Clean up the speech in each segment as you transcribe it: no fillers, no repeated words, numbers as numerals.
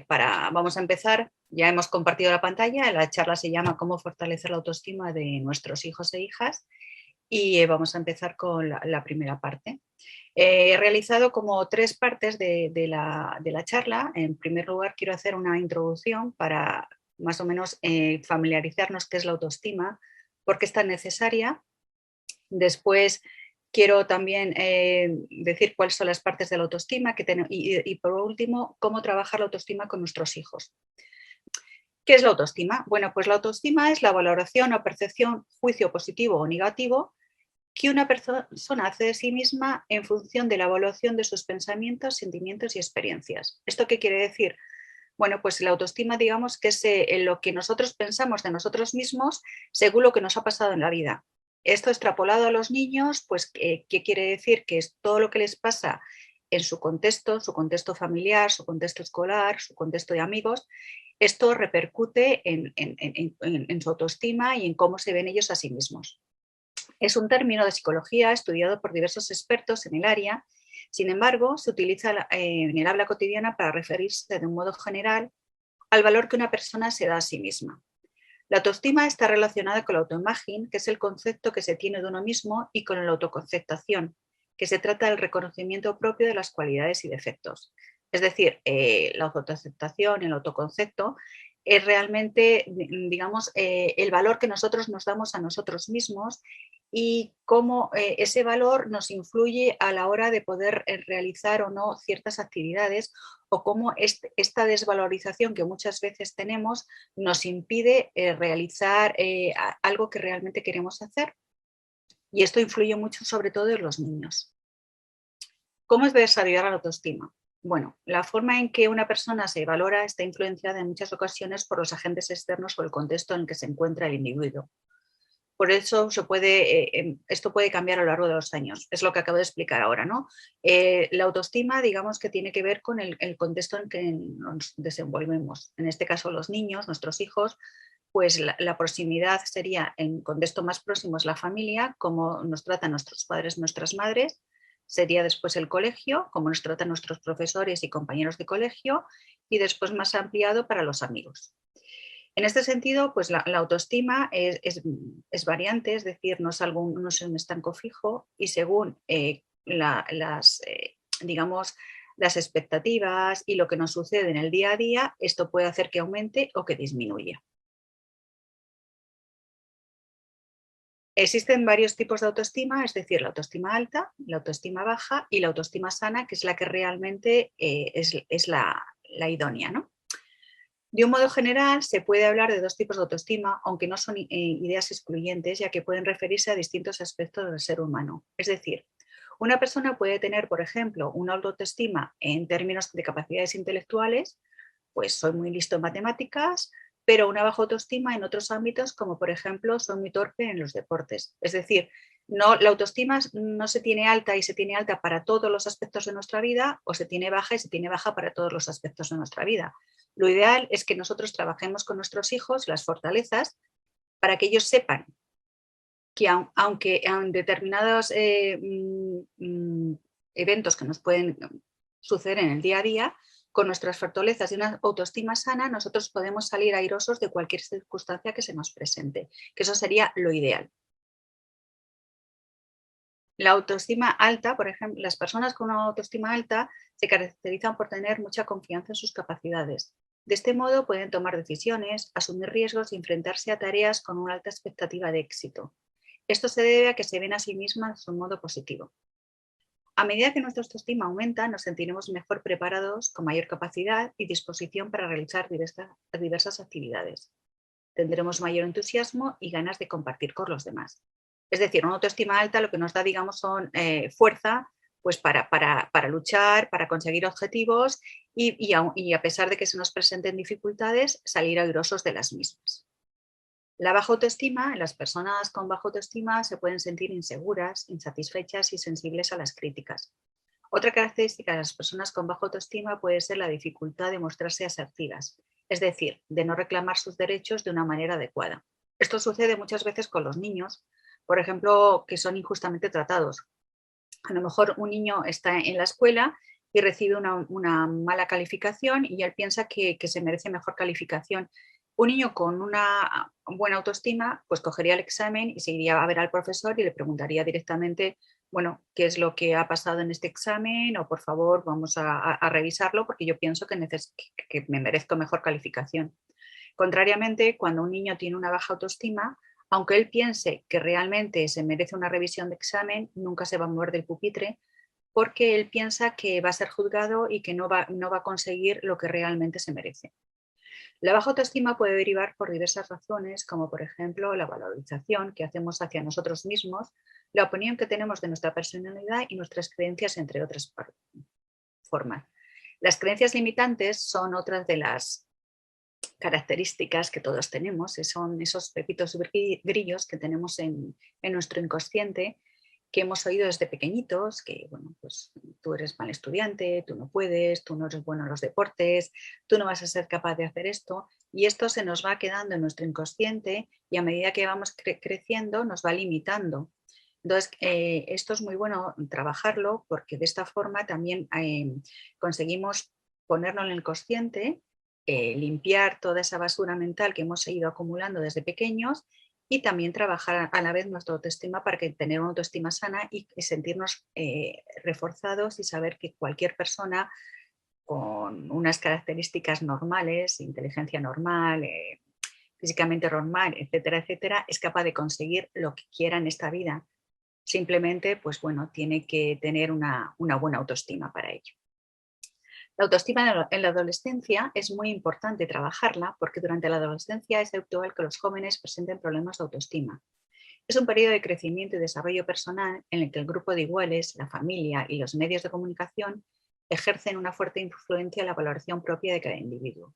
Vamos a empezar, ya hemos compartido la pantalla, la charla se llama Cómo fortalecer la autoestima de nuestros hijos e hijas y vamos a empezar con la primera parte. He realizado como 3 partes de la charla. En primer lugar, quiero hacer una introducción para más o menos familiarizarnos qué es la autoestima, por qué es tan necesaria. Después, quiero también decir cuáles son las partes de la autoestima y por último, cómo trabajar la autoestima con nuestros hijos. ¿Qué es la autoestima? Bueno, pues la autoestima es la valoración o percepción, juicio positivo o negativo que una persona hace de sí misma en función de la evaluación de sus pensamientos, sentimientos y experiencias. ¿Esto qué quiere decir? Bueno, pues la autoestima, digamos que es lo que nosotros pensamos de nosotros mismos según lo que nos ha pasado en la vida. Esto extrapolado a los niños, pues, ¿qué quiere decir? Que es todo lo que les pasa en su contexto familiar, su contexto escolar, su contexto de amigos. Esto repercute en su autoestima y en cómo se ven ellos a sí mismos. Es un término de psicología estudiado por diversos expertos en el área. Sin embargo, se utiliza en el habla cotidiana para referirse de un modo general al valor que una persona se da a sí misma. La autoestima está relacionada con la autoimagen, que es el concepto que se tiene de uno mismo, y con la autoconceptación, que se trata del reconocimiento propio de las cualidades y defectos. Es decir, la autoaceptación, el autoconcepto, es realmente, digamos, el valor que nosotros nos damos a nosotros mismos y cómo ese valor nos influye a la hora de poder realizar o no ciertas actividades, o cómo esta desvalorización que muchas veces tenemos nos impide realizar algo que realmente queremos hacer. Y esto influye mucho sobre todo en los niños. ¿Cómo es desarrollar la autoestima? Bueno, la forma en que una persona se valora está influenciada en muchas ocasiones por los agentes externos o el contexto en el que se encuentra el individuo. Por eso esto puede cambiar a lo largo de los años. Es lo que acabo de explicar ahora, ¿no? La autoestima, digamos que tiene que ver con el contexto en que nos desenvolvemos. En este caso, los niños, nuestros hijos, pues la proximidad sería, en contexto más próximo, es la familia, cómo nos tratan nuestros padres, nuestras madres. Sería después el colegio, cómo nos tratan nuestros profesores y compañeros de colegio, y después más ampliado para los amigos. En este sentido, pues la autoestima es variante, es decir, no es un estanco fijo, y según digamos, las expectativas y lo que nos sucede en el día a día, esto puede hacer que aumente o que disminuya. Existen varios tipos de autoestima, es decir, la autoestima alta, la autoestima baja y la autoestima sana, que es la que realmente es la idónea, ¿no? De un modo general, se puede hablar de 2 tipos de autoestima, aunque no son ideas excluyentes, ya que pueden referirse a distintos aspectos del ser humano. Es decir, una persona puede tener, por ejemplo, una autoestima en términos de capacidades intelectuales, pues soy muy listo en matemáticas, pero una baja autoestima en otros ámbitos, como por ejemplo, soy muy torpe en los deportes. Es decir, la autoestima no se tiene alta y se tiene alta para todos los aspectos de nuestra vida, o se tiene baja y se tiene baja para todos los aspectos de nuestra vida. Lo ideal es que nosotros trabajemos con nuestros hijos las fortalezas para que ellos sepan que aunque en determinados eventos que nos pueden suceder en el día a día, con nuestras fortalezas y una autoestima sana, nosotros podemos salir airosos de cualquier circunstancia que se nos presente, que eso sería lo ideal. La autoestima alta, por ejemplo, las personas con una autoestima alta se caracterizan por tener mucha confianza en sus capacidades. De este modo pueden tomar decisiones, asumir riesgos y enfrentarse a tareas con una alta expectativa de éxito. Esto se debe a que se ven a sí mismas de un modo positivo. A medida que nuestra autoestima aumenta, nos sentiremos mejor preparados, con mayor capacidad y disposición para realizar diversas actividades. Tendremos mayor entusiasmo y ganas de compartir con los demás. Es decir, una autoestima alta lo que nos da, digamos, son fuerza, pues para luchar, para conseguir objetivos y a pesar de que se nos presenten dificultades, salir airosos de las mismas. La baja autoestima, las personas con baja autoestima se pueden sentir inseguras, insatisfechas y sensibles a las críticas. Otra característica de las personas con baja autoestima puede ser la dificultad de mostrarse asertivas, es decir, de no reclamar sus derechos de una manera adecuada. Esto sucede muchas veces con los niños, por ejemplo, que son injustamente tratados. A lo mejor un niño está en la escuela y recibe una mala calificación y él piensa que se merece mejor calificación. Un niño con una buena autoestima, pues cogería el examen y se iría a ver al profesor y le preguntaría directamente, bueno, qué es lo que ha pasado en este examen o por favor vamos a revisarlo porque yo pienso que me merezco mejor calificación. Contrariamente, cuando un niño tiene una baja autoestima, aunque él piense que realmente se merece una revisión de examen, nunca se va a mover del pupitre porque él piensa que va a ser juzgado y que no va a conseguir lo que realmente se merece. La baja autoestima puede derivar por diversas razones, como por ejemplo la valorización que hacemos hacia nosotros mismos, la opinión que tenemos de nuestra personalidad y nuestras creencias, entre otras formas. Las creencias limitantes son otras de las características que todos tenemos, son esos pepitos grillos que tenemos en nuestro inconsciente, que hemos oído desde pequeñitos, que bueno, pues tú eres mal estudiante, tú no puedes, tú no eres bueno en los deportes, tú no vas a ser capaz de hacer esto, y esto se nos va quedando en nuestro inconsciente y a medida que vamos creciendo nos va limitando. Entonces, esto es muy bueno trabajarlo porque de esta forma también conseguimos ponerlo en el consciente, limpiar toda esa basura mental que hemos ido acumulando desde pequeños y también trabajar a la vez nuestra autoestima para que tener una autoestima sana y sentirnos reforzados y saber que cualquier persona con unas características normales, inteligencia normal, físicamente normal, etcétera, etcétera, es capaz de conseguir lo que quiera en esta vida. Simplemente, pues bueno, tiene que tener una buena autoestima para ello. La autoestima en la adolescencia es muy importante trabajarla porque durante la adolescencia es habitual que los jóvenes presenten problemas de autoestima. Es un periodo de crecimiento y desarrollo personal en el que el grupo de iguales, la familia y los medios de comunicación ejercen una fuerte influencia en la valoración propia de cada individuo.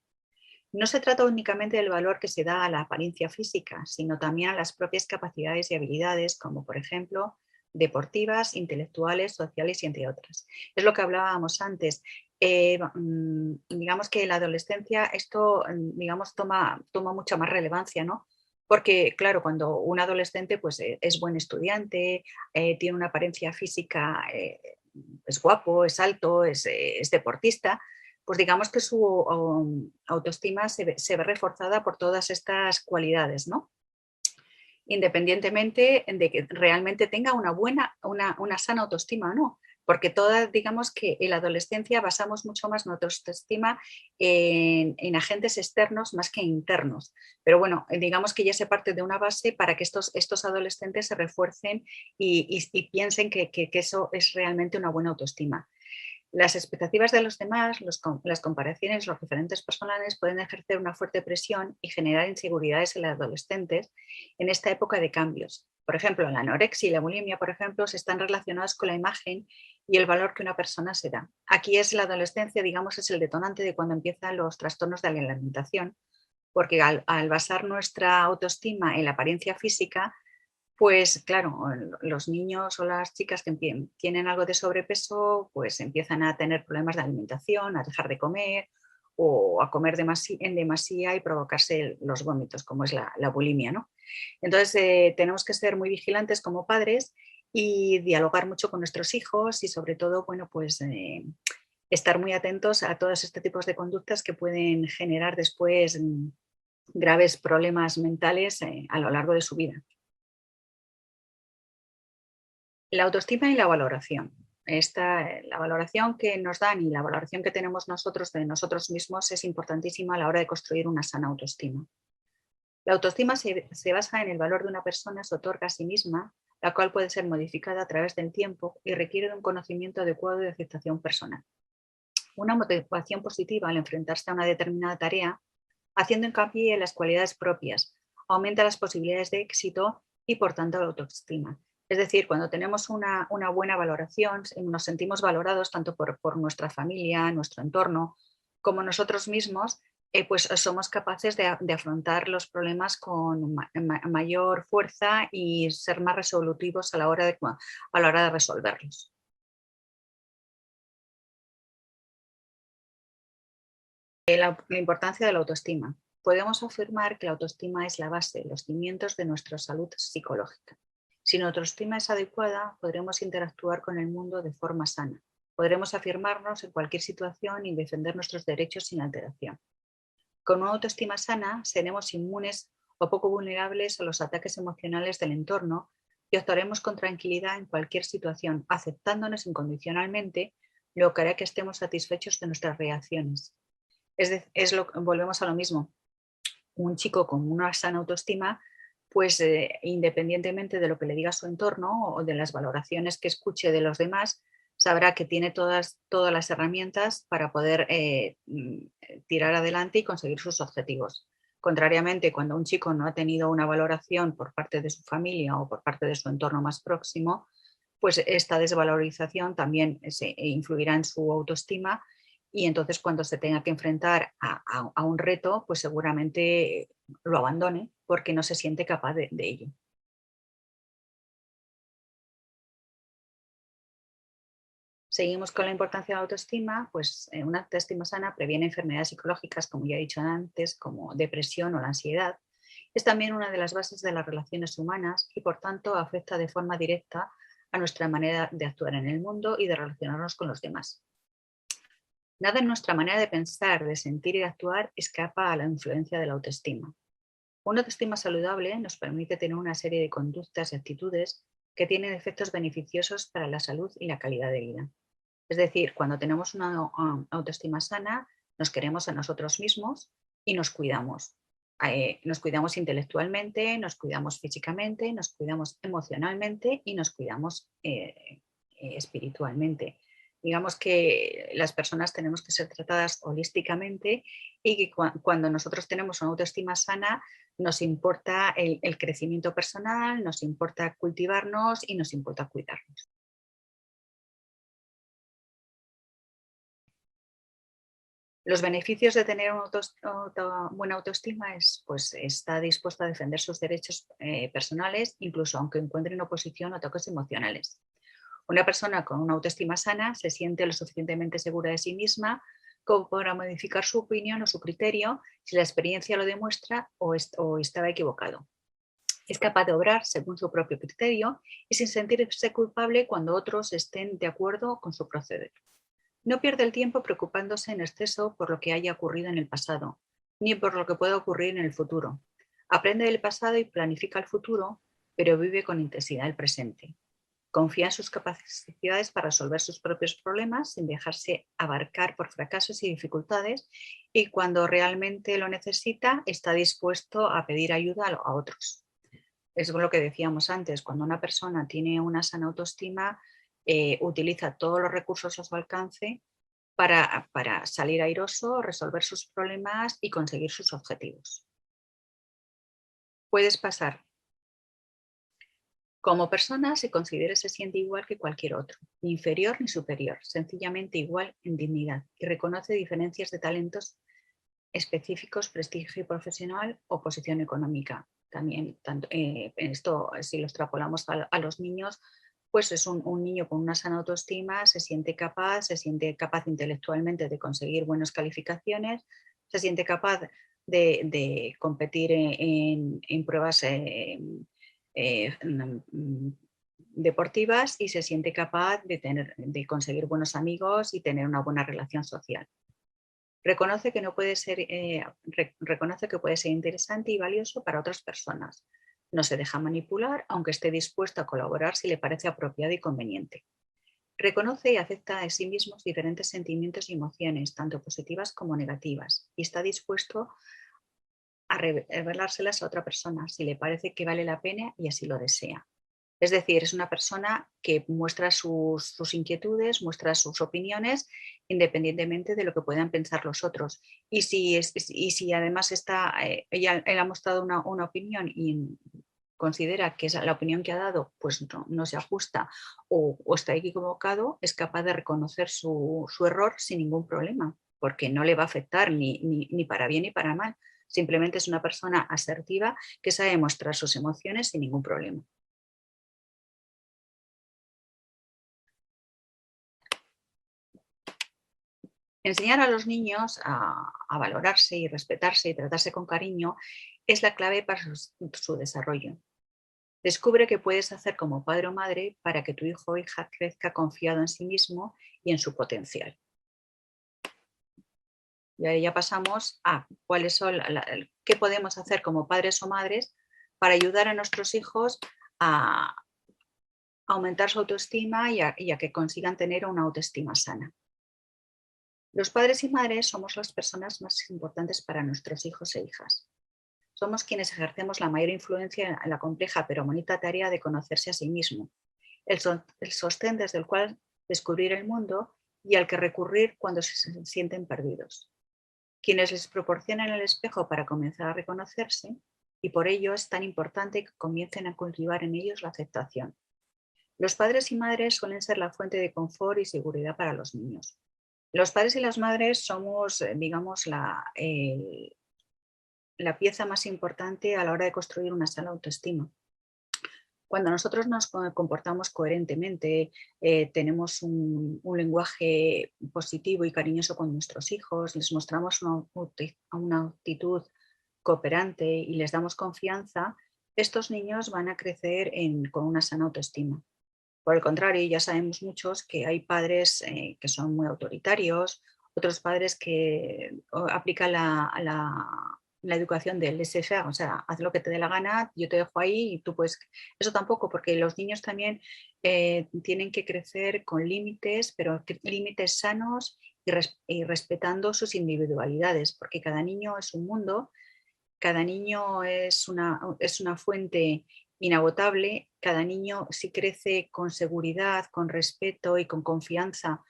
No se trata únicamente del valor que se da a la apariencia física, sino también a las propias capacidades y habilidades, como por ejemplo deportivas, intelectuales, sociales y entre otras. Es lo que hablábamos antes. Digamos que en la adolescencia esto digamos, toma mucha más relevancia, ¿no? Porque, claro, cuando un adolescente pues, es buen estudiante, tiene una apariencia física, es guapo, es alto, es deportista, pues digamos que su autoestima se ve reforzada por todas estas cualidades, ¿no? Independientemente de que realmente tenga una sana autoestima o no. Porque todas, digamos que en la adolescencia basamos mucho más nuestra autoestima en agentes externos más que internos. Pero bueno, digamos que ya se parte de una base para que estos adolescentes se refuercen y piensen que eso es realmente una buena autoestima. Las expectativas de los demás, las comparaciones, los referentes personales pueden ejercer una fuerte presión y generar inseguridades en los adolescentes en esta época de cambios. Por ejemplo, la anorexia y la bulimia, por ejemplo, se están relacionadas con la imagen y el valor que una persona se da. Aquí es la adolescencia, digamos, es el detonante de cuando empiezan los trastornos de la alimentación, porque al basar nuestra autoestima en la apariencia física, pues claro, los niños o las chicas que tienen algo de sobrepeso, pues empiezan a tener problemas de alimentación, a dejar de comer o a comer en demasía y provocarse los vómitos, como es la bulimia, ¿no? Entonces, tenemos que ser muy vigilantes como padres y dialogar mucho con nuestros hijos y sobre todo, bueno, pues estar muy atentos a todos estos tipos de conductas que pueden generar después graves problemas mentales a lo largo de su vida. La autoestima y la valoración. La valoración que nos dan y la valoración que tenemos nosotros de nosotros mismos es importantísima a la hora de construir una sana autoestima. La autoestima se basa en el valor de una persona, se otorga a sí misma, la cual puede ser modificada a través del tiempo y requiere de un conocimiento adecuado de aceptación personal. Una motivación positiva al enfrentarse a una determinada tarea, haciendo hincapié en las cualidades propias, aumenta las posibilidades de éxito y por tanto la autoestima. Es decir, cuando tenemos una buena valoración, nos sentimos valorados tanto por nuestra familia, nuestro entorno, como nosotros mismos, pues somos capaces de afrontar los problemas con mayor fuerza y ser más resolutivos a la hora de resolverlos. La importancia de la autoestima. Podemos afirmar que la autoestima es la base, los cimientos de nuestra salud psicológica. Si nuestra autoestima es adecuada, podremos interactuar con el mundo de forma sana. Podremos afirmarnos en cualquier situación y defender nuestros derechos sin alteración. Con una autoestima sana, seremos inmunes o poco vulnerables a los ataques emocionales del entorno y actuaremos con tranquilidad en cualquier situación, aceptándonos incondicionalmente, lo que hará que estemos satisfechos de nuestras reacciones. Volvemos a lo mismo. Un chico con una sana autoestima, pues independientemente de lo que le diga su entorno o de las valoraciones que escuche de los demás, sabrá que tiene todas las herramientas para poder tirar adelante y conseguir sus objetivos. Contrariamente, cuando un chico no ha tenido una valoración por parte de su familia o por parte de su entorno más próximo, pues esta desvalorización también influirá en su autoestima y entonces cuando se tenga que enfrentar a un reto, pues seguramente lo abandone porque no se siente capaz de ello. Seguimos con la importancia de la autoestima, pues una autoestima sana previene enfermedades psicológicas, como ya he dicho antes, como depresión o la ansiedad. Es también una de las bases de las relaciones humanas y por tanto afecta de forma directa a nuestra manera de actuar en el mundo y de relacionarnos con los demás. Nada en nuestra manera de pensar, de sentir y de actuar escapa a la influencia de la autoestima. Una autoestima saludable nos permite tener una serie de conductas y actitudes que tienen efectos beneficiosos para la salud y la calidad de vida. Es decir, cuando tenemos una autoestima sana, nos queremos a nosotros mismos y nos cuidamos. Nos cuidamos intelectualmente, nos cuidamos físicamente, nos cuidamos emocionalmente y nos cuidamos espiritualmente. Digamos que las personas tenemos que ser tratadas holísticamente y que cuando nosotros tenemos una autoestima sana, nos importa el crecimiento personal, nos importa cultivarnos y nos importa cuidarnos. Los beneficios de tener una buena autoestima es, pues, está dispuesto a defender sus derechos personales, incluso aunque encuentre en oposición a toques emocionales. Una persona con una autoestima sana se siente lo suficientemente segura de sí misma como para modificar su opinión o su criterio si la experiencia lo demuestra o estaba equivocado. Es capaz de obrar según su propio criterio y sin sentirse culpable cuando otros estén de acuerdo con su proceder. No pierde el tiempo preocupándose en exceso por lo que haya ocurrido en el pasado, ni por lo que pueda ocurrir en el futuro. Aprende del pasado y planifica el futuro, pero vive con intensidad el presente. Confía en sus capacidades para resolver sus propios problemas sin dejarse abarcar por fracasos y dificultades y cuando realmente lo necesita está dispuesto a pedir ayuda a otros. Es lo que decíamos antes, cuando una persona tiene una sana autoestima, utiliza todos los recursos a su alcance para salir airoso, resolver sus problemas y conseguir sus objetivos. Puedes pasar. Como persona se considera y se siente igual que cualquier otro, ni inferior ni superior, sencillamente igual en dignidad y reconoce diferencias de talentos específicos, prestigio profesional o posición económica. También, esto, si lo extrapolamos a los niños, pues es un niño con una sana autoestima, se siente capaz intelectualmente de conseguir buenas calificaciones, se siente capaz de competir en pruebas deportivas y se siente capaz de conseguir buenos amigos y tener una buena relación social. Reconoce que, reconoce que puede ser interesante y valioso para otras personas. No se deja manipular, aunque esté dispuesto a colaborar si le parece apropiado y conveniente. Reconoce y acepta de sí mismo diferentes sentimientos y emociones, tanto positivas como negativas, y está dispuesto a revelárselas a otra persona si le parece que vale la pena y así lo desea. Es decir, es una persona que muestra sus inquietudes, muestra sus opiniones, independientemente de lo que puedan pensar los otros. Y si además él ha mostrado una opinión y considera que la opinión que ha dado pues no se ajusta o está equivocado, es capaz de reconocer su error sin ningún problema, porque no le va a afectar ni para bien ni para mal. Simplemente es una persona asertiva que sabe mostrar sus emociones sin ningún problema. Enseñar a los niños a valorarse y respetarse y tratarse con cariño es la clave para su desarrollo. Descubre qué puedes hacer como padre o madre para que tu hijo o hija crezca confiado en sí mismo y en su potencial. Y ahí ya pasamos a cuáles son qué podemos hacer como padres o madres para ayudar a nuestros hijos a aumentar su autoestima y a que consigan tener una autoestima sana. Los padres y madres somos las personas más importantes para nuestros hijos e hijas. Somos quienes ejercemos la mayor influencia en la compleja pero bonita tarea de conocerse a sí mismo, el sostén desde el cual descubrir el mundo y al que recurrir cuando se sienten perdidos. Quienes les proporcionan el espejo para comenzar a reconocerse, y por ello es tan importante que comiencen a cultivar en ellos la aceptación. Los padres y madres suelen ser la fuente de confort y seguridad para los niños. Los padres y las madres somos, digamos, la pieza más importante a la hora de construir una sana autoestima. Cuando nosotros nos comportamos coherentemente, tenemos un lenguaje positivo y cariñoso con nuestros hijos, les mostramos una actitud cooperante y les damos confianza, estos niños van a crecer con una sana autoestima. Por el contrario, ya sabemos muchos que hay padres que son muy autoritarios, otros padres que aplican la educación del laissez-faire, o sea, haz lo que te dé la gana, yo te dejo ahí y tú puedes. Eso tampoco, porque los niños también tienen que crecer con límites, pero límites sanos y respetando sus individualidades, porque cada niño es un mundo, cada niño es una fuente inagotable, cada niño si crece con seguridad, con respeto y con confianza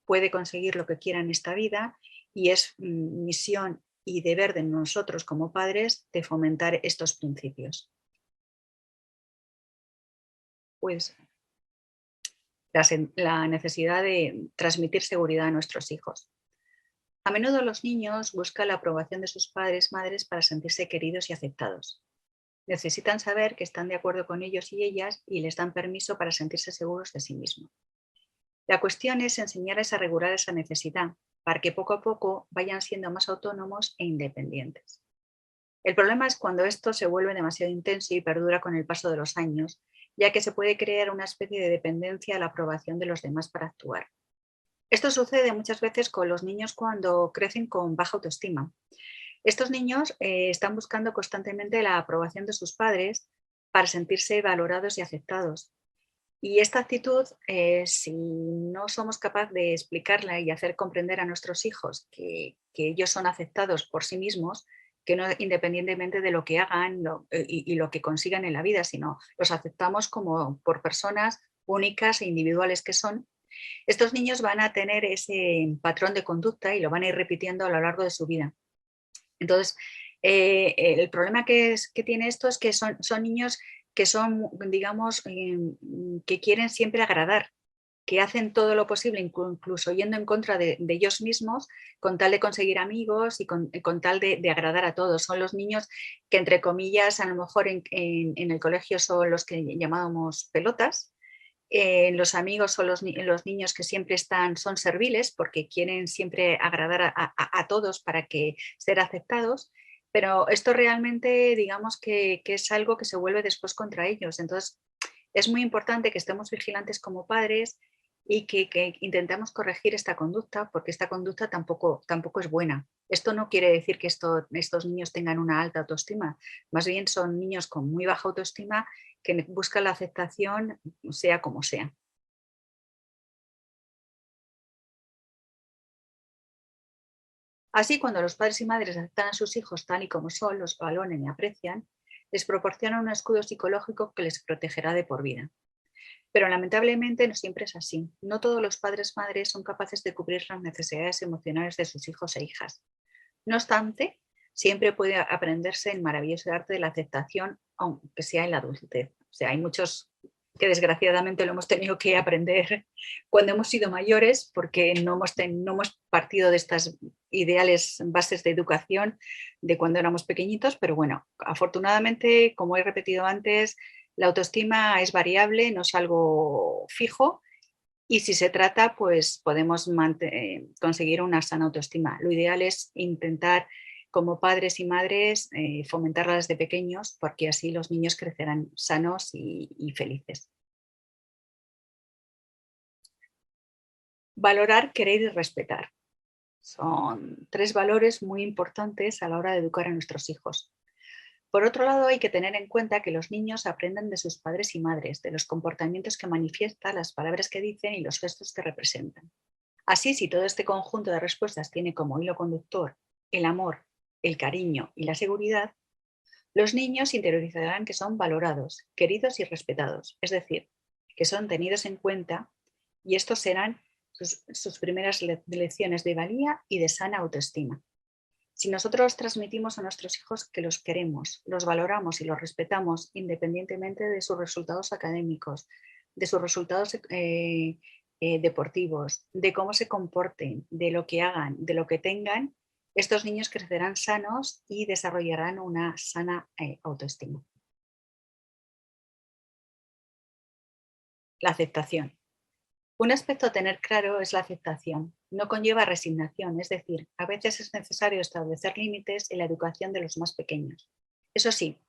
puede conseguir lo que quiera en esta vida y es misión y deber de nosotros como padres de fomentar estos principios. Pues la necesidad de transmitir seguridad a nuestros hijos. A menudo los niños buscan la aprobación de sus padres, madres para sentirse queridos y aceptados. Necesitan saber que están de acuerdo con ellos y ellas y les dan permiso para sentirse seguros de sí mismos. La cuestión es enseñarles a regular esa necesidad para que poco a poco vayan siendo más autónomos e independientes. El problema es cuando esto se vuelve demasiado intenso y perdura con el paso de los años, ya que se puede crear una especie de dependencia a la aprobación de los demás para actuar. Esto sucede muchas veces con los niños cuando crecen con baja autoestima. Estos niños están buscando constantemente la aprobación de sus padres para sentirse valorados y aceptados. Y esta actitud, si no somos capaces de explicarla y hacer comprender a nuestros hijos que ellos son aceptados por sí mismos, que no independientemente de lo que hagan y lo que consigan en la vida, sino los aceptamos como por personas únicas e individuales que son, estos niños van a tener ese patrón de conducta y lo van a ir repitiendo a lo largo de su vida. Entonces, el problema que tiene esto es que son niños que son, digamos, que quieren siempre agradar, que hacen todo lo posible, incluso yendo en contra de ellos mismos, con tal de conseguir amigos y con tal de agradar a todos. Son los niños que, entre comillas, a lo mejor en el colegio son los que llamábamos pelotas. Los amigos son los niños que siempre son serviles porque quieren siempre agradar a todos para que ser aceptados, pero esto realmente digamos que es algo que se vuelve después contra ellos. Entonces es muy importante que estemos vigilantes como padres y que intentemos corregir esta conducta porque esta conducta tampoco es buena. Esto no quiere decir que estos niños tengan una alta autoestima, más bien son niños con muy baja autoestima que buscan la aceptación sea como sea. Así, cuando los padres y madres aceptan a sus hijos tal y como son, los valoran y aprecian, les proporcionan un escudo psicológico que les protegerá de por vida. Pero lamentablemente no siempre es así. No todos los padres y madres son capaces de cubrir las necesidades emocionales de sus hijos e hijas. No obstante, siempre puede aprenderse el maravilloso arte de la aceptación, aunque sea en la adultez. O sea, hay muchos que desgraciadamente lo hemos tenido que aprender cuando hemos sido mayores porque no hemos partido de estas ideales bases de educación de cuando éramos pequeñitos, pero bueno, afortunadamente, como he repetido antes, la autoestima es variable, no es algo fijo y si se trata, pues podemos conseguir una sana autoestima. Lo ideal es intentar como padres y madres, fomentarlas de pequeños, porque así los niños crecerán sanos y felices. Valorar, querer y respetar. Son 3 valores muy importantes a la hora de educar a nuestros hijos. Por otro lado, hay que tener en cuenta que los niños aprenden de sus padres y madres, de los comportamientos que manifiestan, las palabras que dicen y los gestos que representan. Así, si todo este conjunto de respuestas tiene como hilo conductor el amor, el cariño y la seguridad, los niños interiorizarán que son valorados, queridos y respetados, es decir, que son tenidos en cuenta, y estos serán sus primeras lecciones de valía y de sana autoestima. Si nosotros transmitimos a nuestros hijos que los queremos, los valoramos y los respetamos independientemente de sus resultados académicos, de sus resultados deportivos, de cómo se comporten, de lo que hagan, de lo que tengan, estos niños crecerán sanos y desarrollarán una sana autoestima. La aceptación. Un aspecto a tener claro es la aceptación. No conlleva resignación, es decir, a veces es necesario establecer límites en la educación de los más pequeños. Eso sí,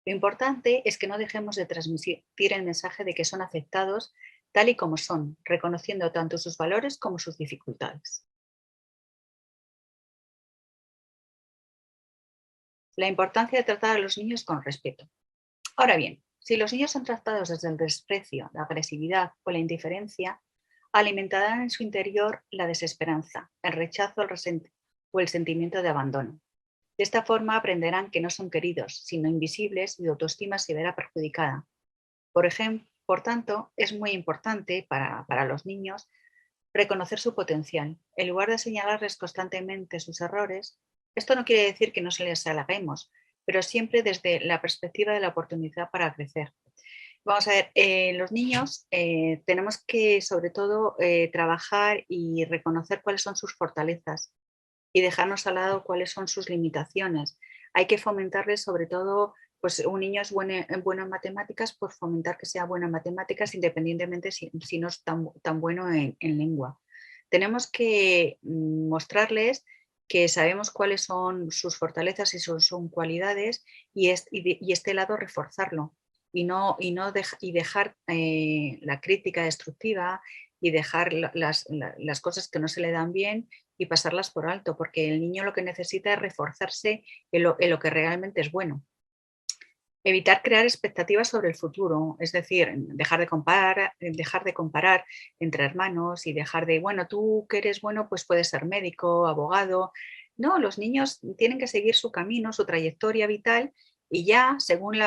lo importante es que no dejemos de transmitir el mensaje de que son aceptados tal y como son, reconociendo tanto sus valores como sus dificultades. La importancia de tratar a los niños con respeto. Ahora bien, si los niños son tratados desde el desprecio, la agresividad o la indiferencia, alimentarán en su interior la desesperanza, el rechazo o el sentimiento de abandono. De esta forma aprenderán que no son queridos, sino invisibles y su autoestima se verá perjudicada. Por ejemplo, por tanto, es muy importante para los niños reconocer su potencial. En lugar de señalarles constantemente sus errores, esto no quiere decir que no se les halaguemos, pero siempre desde la perspectiva de la oportunidad para crecer. Vamos a ver, los niños tenemos que sobre todo trabajar y reconocer cuáles son sus fortalezas y dejarnos al lado cuáles son sus limitaciones. Hay que fomentarles sobre todo, pues un niño es bueno en matemáticas, pues fomentar que sea bueno en matemáticas independientemente si no es tan bueno en lengua. Tenemos que mostrarles que sabemos cuáles son sus fortalezas y sus cualidades y este lado reforzarlo y dejar la crítica destructiva y dejar las cosas que no se le dan bien y pasarlas por alto, porque el niño lo que necesita es reforzarse en lo que realmente es bueno. Evitar crear expectativas sobre el futuro, es decir, dejar de comparar entre hermanos y dejar de, bueno, tú que eres bueno, pues puedes ser médico, abogado. No, los niños tienen que seguir su camino, su trayectoria vital y ya, según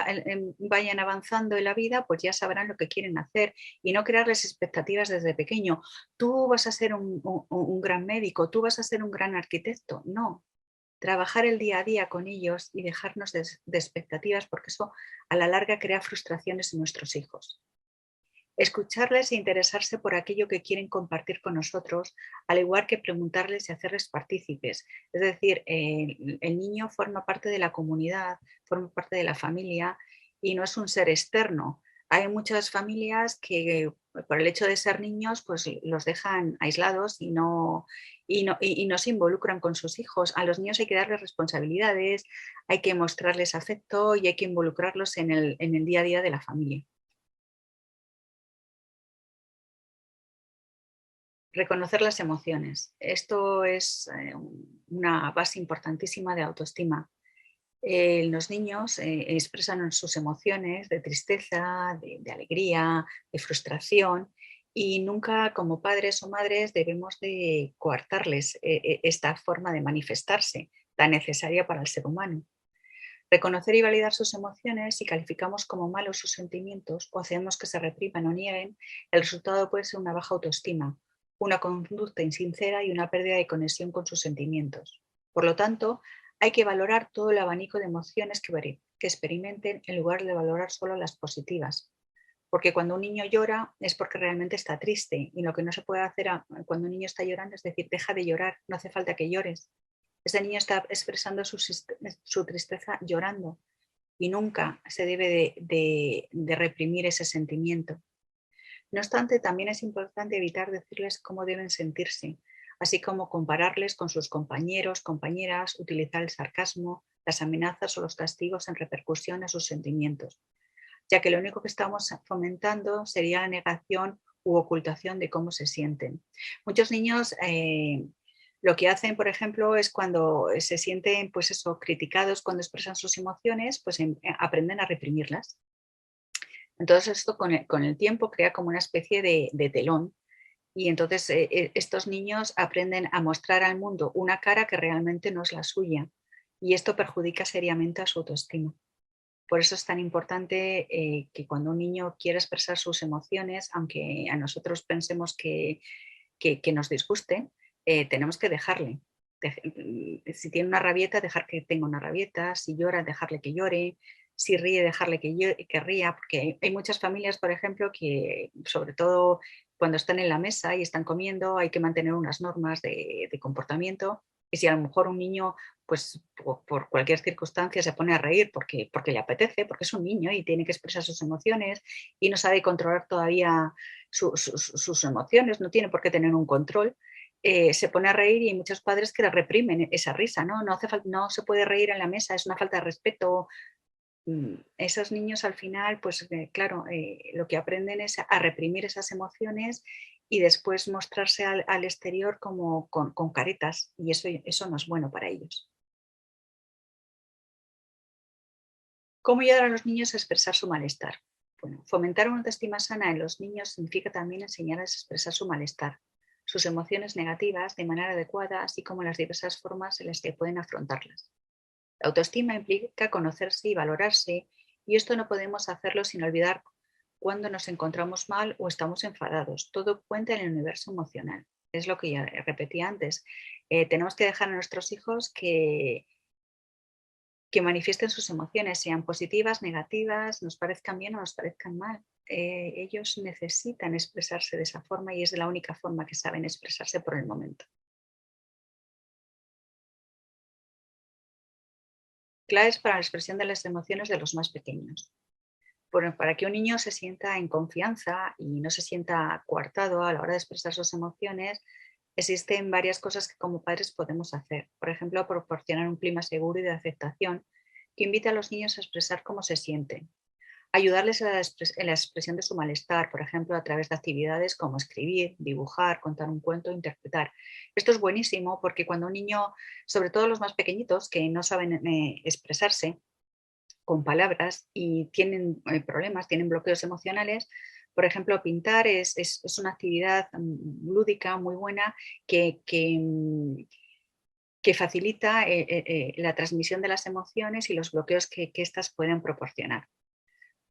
vayan avanzando en la vida, pues ya sabrán lo que quieren hacer y no crearles expectativas desde pequeño. Tú vas a ser un gran médico, tú vas a ser un gran arquitecto. No, trabajar el día a día con ellos y dejarnos de expectativas, porque eso a la larga crea frustraciones en nuestros hijos. Escucharles e interesarse por aquello que quieren compartir con nosotros, al igual que preguntarles y hacerles partícipes. Es decir, el niño forma parte de la comunidad, forma parte de la familia y no es un ser externo. Hay muchas familias que por el hecho de ser niños pues los dejan aislados y no se involucran con sus hijos. A los niños hay que darles responsabilidades, hay que mostrarles afecto y hay que involucrarlos en el día a día de la familia. Reconocer las emociones. Esto es una base importantísima de autoestima. Los niños expresan sus emociones de tristeza, de alegría, de frustración y nunca como padres o madres debemos de coartarles esta forma de manifestarse tan necesaria para el ser humano. Reconocer y validar sus emociones, si calificamos como malos sus sentimientos o hacemos que se repriman o nieguen, el resultado puede ser una baja autoestima, una conducta insincera y una pérdida de conexión con sus sentimientos. Por lo tanto, hay que valorar todo el abanico de emociones que experimenten en lugar de valorar solo las positivas. Porque cuando un niño llora es porque realmente está triste y lo que no se puede hacer cuando un niño está llorando es decir, deja de llorar, no hace falta que llores. Ese niño está expresando su tristeza llorando y nunca se debe de reprimir ese sentimiento. No obstante, también es importante evitar decirles cómo deben sentirse. así como compararles con sus compañeros, compañeras, utilizar el sarcasmo, las amenazas o los castigos en repercusión a sus sentimientos, ya que lo único que estamos fomentando sería la negación u ocultación de cómo se sienten. Muchos niños lo que hacen, por ejemplo, es cuando se sienten pues eso, criticados, cuando expresan sus emociones, pues aprenden a reprimirlas. Entonces esto con el tiempo crea como una especie de telón y entonces estos niños aprenden a mostrar al mundo una cara que realmente no es la suya y esto perjudica seriamente a su autoestima. Por eso es tan importante que cuando un niño quiere expresar sus emociones, aunque a nosotros pensemos que nos disguste, tenemos que dejarle. Si tiene una rabieta, dejar que tenga una rabieta. Si llora, dejarle que llore. Si ríe, dejarle que ría. Porque hay muchas familias, por ejemplo, que sobre todo cuando están en la mesa y están comiendo, hay que mantener unas normas de comportamiento. Y si a lo mejor un niño, pues por cualquier circunstancia se pone a reír porque le apetece, porque es un niño y tiene que expresar sus emociones y no sabe controlar todavía sus emociones, no tiene por qué tener un control, se pone a reír y hay muchos padres que reprimen esa risa, ¿no? No se puede reír en la mesa, es una falta de respeto. Esos niños al final, pues claro, lo que aprenden es a reprimir esas emociones y después mostrarse al exterior como con caretas y eso no es bueno para ellos. ¿Cómo ayudar a los niños a expresar su malestar? Bueno, fomentar una autoestima sana en los niños significa también enseñarles a expresar su malestar, sus emociones negativas de manera adecuada, así como las diversas formas en las que pueden afrontarlas. La autoestima implica conocerse y valorarse, y esto no podemos hacerlo sin olvidar cuando nos encontramos mal o estamos enfadados. Todo cuenta en el universo emocional. Es lo que ya repetí antes. Tenemos que dejar a nuestros hijos que manifiesten sus emociones, sean positivas, negativas, nos parezcan bien o nos parezcan mal. Ellos necesitan expresarse de esa forma y es de la única forma que saben expresarse por el momento. Claves para la expresión de las emociones de los más pequeños. Bueno, para que un niño se sienta en confianza y no se sienta coartado a la hora de expresar sus emociones, existen varias cosas que como padres podemos hacer. Por ejemplo, proporcionar un clima seguro y de aceptación que invite a los niños a expresar cómo se sienten. Ayudarles en la expresión de su malestar, por ejemplo, a través de actividades como escribir, dibujar, contar un cuento, interpretar. Esto es buenísimo porque cuando un niño, sobre todo los más pequeñitos que no saben expresarse, con palabras y tienen problemas, tienen bloqueos emocionales. Por ejemplo, pintar es una actividad lúdica muy buena que facilita la transmisión de las emociones y los bloqueos que éstas pueden proporcionar.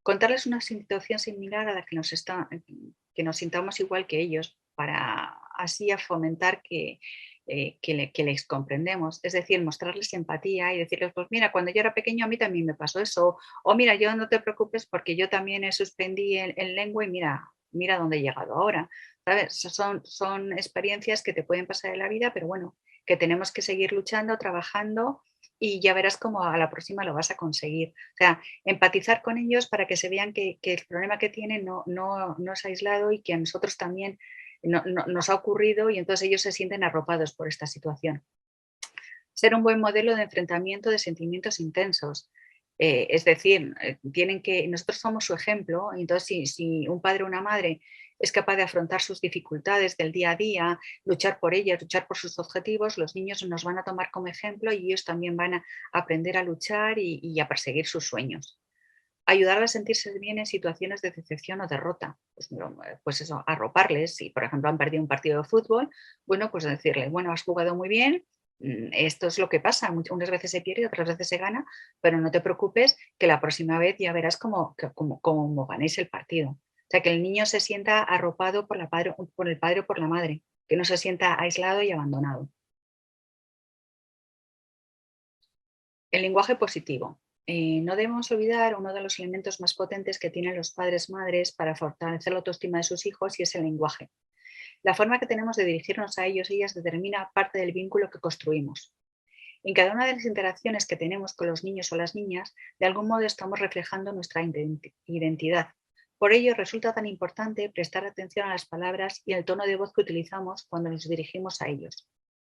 Contarles una situación similar a la que nos sintamos igual que ellos, para así a fomentar que les comprendemos. Es decir, mostrarles empatía y decirles, pues mira, cuando yo era pequeño a mí también me pasó eso. O mira, yo no te preocupes porque yo también suspendí en lengua y mira dónde he llegado ahora. ¿Sabes? Son experiencias que te pueden pasar en la vida, pero bueno, que tenemos que seguir luchando, trabajando y ya verás cómo a la próxima lo vas a conseguir. O sea, empatizar con ellos para que se vean que el problema que tienen no es aislado y que a nosotros también nos ha ocurrido y entonces ellos se sienten arropados por esta situación. Ser un buen modelo de enfrentamiento de sentimientos intensos. Es decir, nosotros somos su ejemplo, y entonces si un padre o una madre es capaz de afrontar sus dificultades del día a día, luchar por ellas, luchar por sus objetivos, los niños nos van a tomar como ejemplo y ellos también van a aprender a luchar y a perseguir sus sueños. Ayudar a sentirse bien en situaciones de decepción o derrota. Pues eso, arroparles. Si, por ejemplo, han perdido un partido de fútbol, bueno, pues decirles, bueno, has jugado muy bien, esto es lo que pasa. Unas veces se pierde, otras veces se gana, pero no te preocupes que la próxima vez ya verás cómo ganéis el partido. O sea, que el niño se sienta arropado por el padre o por la madre, que no se sienta aislado y abandonado. El lenguaje positivo. No debemos olvidar uno de los elementos más potentes que tienen los padres madres para fortalecer la autoestima de sus hijos y es el lenguaje. La forma que tenemos de dirigirnos a ellos y ellas determina parte del vínculo que construimos. En cada una de las interacciones que tenemos con los niños o las niñas, de algún modo estamos reflejando nuestra identidad, Por ello resulta tan importante prestar atención a las palabras y al tono de voz que utilizamos cuando nos dirigimos a ellos.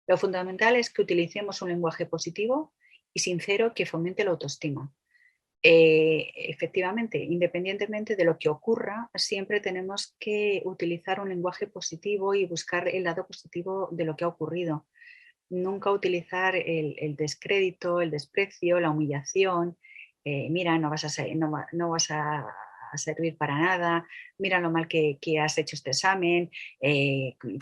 Lo fundamental es que utilicemos un lenguaje positivo y sincero que fomente la autoestima. Efectivamente, independientemente de lo que ocurra, siempre tenemos que utilizar un lenguaje positivo y buscar el lado positivo de lo que ha ocurrido. Nunca utilizar el descrédito, el desprecio, la humillación. Mira, no vas no vas a servir para nada, mira lo mal que has hecho este examen,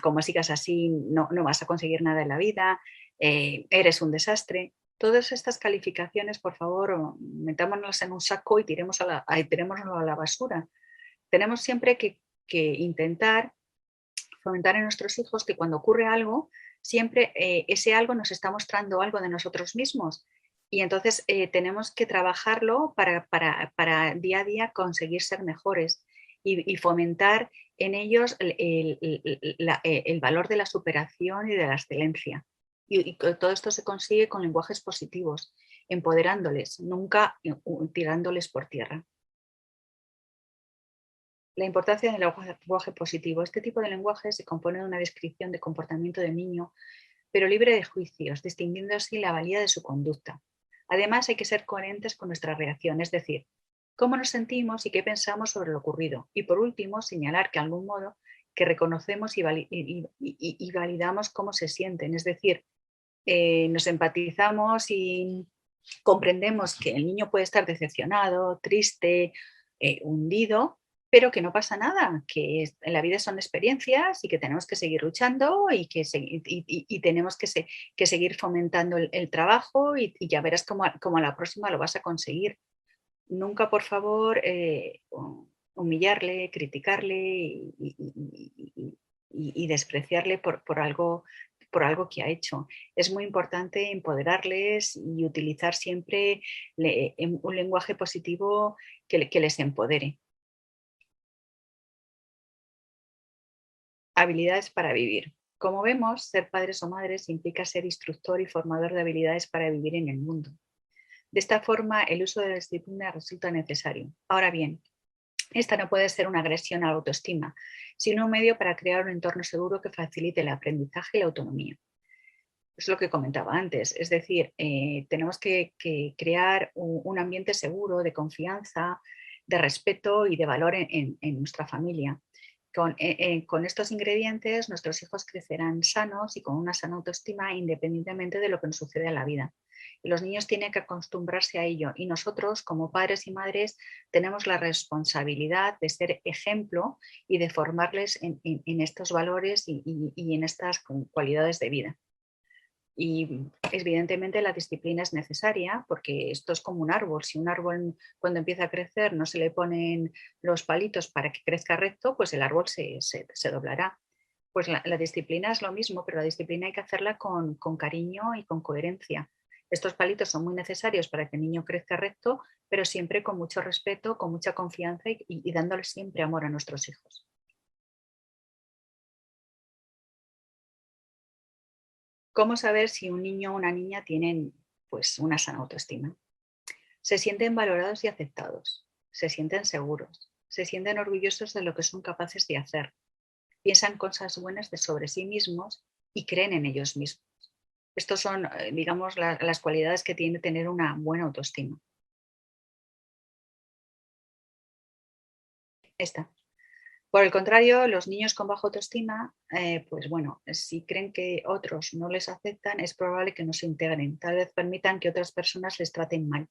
como sigas así no vas a conseguir nada en la vida, eres un desastre. Todas estas calificaciones, por favor, metámonos en un saco y tirémoslo a la basura. Tenemos siempre que intentar fomentar en nuestros hijos que cuando ocurre algo, siempre ese algo nos está mostrando algo de nosotros mismos. Y entonces tenemos que trabajarlo para día a día conseguir ser mejores y fomentar en ellos el valor de la superación y de la excelencia. Y todo esto se consigue con lenguajes positivos, empoderándoles, nunca tirándoles por tierra. La importancia del lenguaje positivo. Este tipo de lenguaje se compone de una descripción de comportamiento del niño, pero libre de juicios, distinguiendo así la valía de su conducta. Además, hay que ser coherentes con nuestra reacción, es decir, cómo nos sentimos y qué pensamos sobre lo ocurrido. Y por último, señalar que de algún modo que reconocemos y validamos cómo se sienten, es decir, nos empatizamos y comprendemos que el niño puede estar decepcionado, triste, hundido, pero que no pasa nada, que en la vida son experiencias y que tenemos que seguir luchando y tenemos que seguir fomentando el trabajo y ya verás cómo a la próxima lo vas a conseguir. Nunca, por favor, humillarle, criticarle y despreciarle por algo que ha hecho. Es muy importante empoderarles y utilizar siempre un lenguaje positivo que les empodere. Habilidades para vivir. Como vemos, ser padres o madres implica ser instructor y formador de habilidades para vivir en el mundo. De esta forma, el uso de la disciplina resulta necesario. Ahora bien, esta no puede ser una agresión a la autoestima, sino un medio para crear un entorno seguro que facilite el aprendizaje y la autonomía. Es lo que comentaba antes, es decir, tenemos que crear un ambiente seguro de confianza, de respeto y de valor en nuestra familia. Con estos ingredientes, nuestros hijos crecerán sanos y con una sana autoestima independientemente de lo que nos sucede en la vida. Y los niños tienen que acostumbrarse a ello y nosotros, como padres y madres, tenemos la responsabilidad de ser ejemplo y de formarles en estos valores y en estas cualidades de vida. Y evidentemente la disciplina es necesaria porque esto es como un árbol. Si un árbol cuando empieza a crecer no se le ponen los palitos para que crezca recto, pues el árbol se doblará. Pues la disciplina es lo mismo, pero la disciplina hay que hacerla con cariño y con coherencia. Estos palitos son muy necesarios para que el niño crezca recto, pero siempre con mucho respeto, con mucha confianza y dándole siempre amor a nuestros hijos. ¿Cómo saber si un niño o una niña tienen pues una sana autoestima? Se sienten valorados y aceptados, se sienten seguros, se sienten orgullosos de lo que son capaces de hacer, piensan cosas buenas sobre sí mismos y creen en ellos mismos. Estos son, digamos, las cualidades que tiene tener una buena autoestima. Esta. Por el contrario, los niños con baja autoestima, pues bueno, si creen que otros no les aceptan, es probable que no se integren. Tal vez permitan que otras personas les traten mal.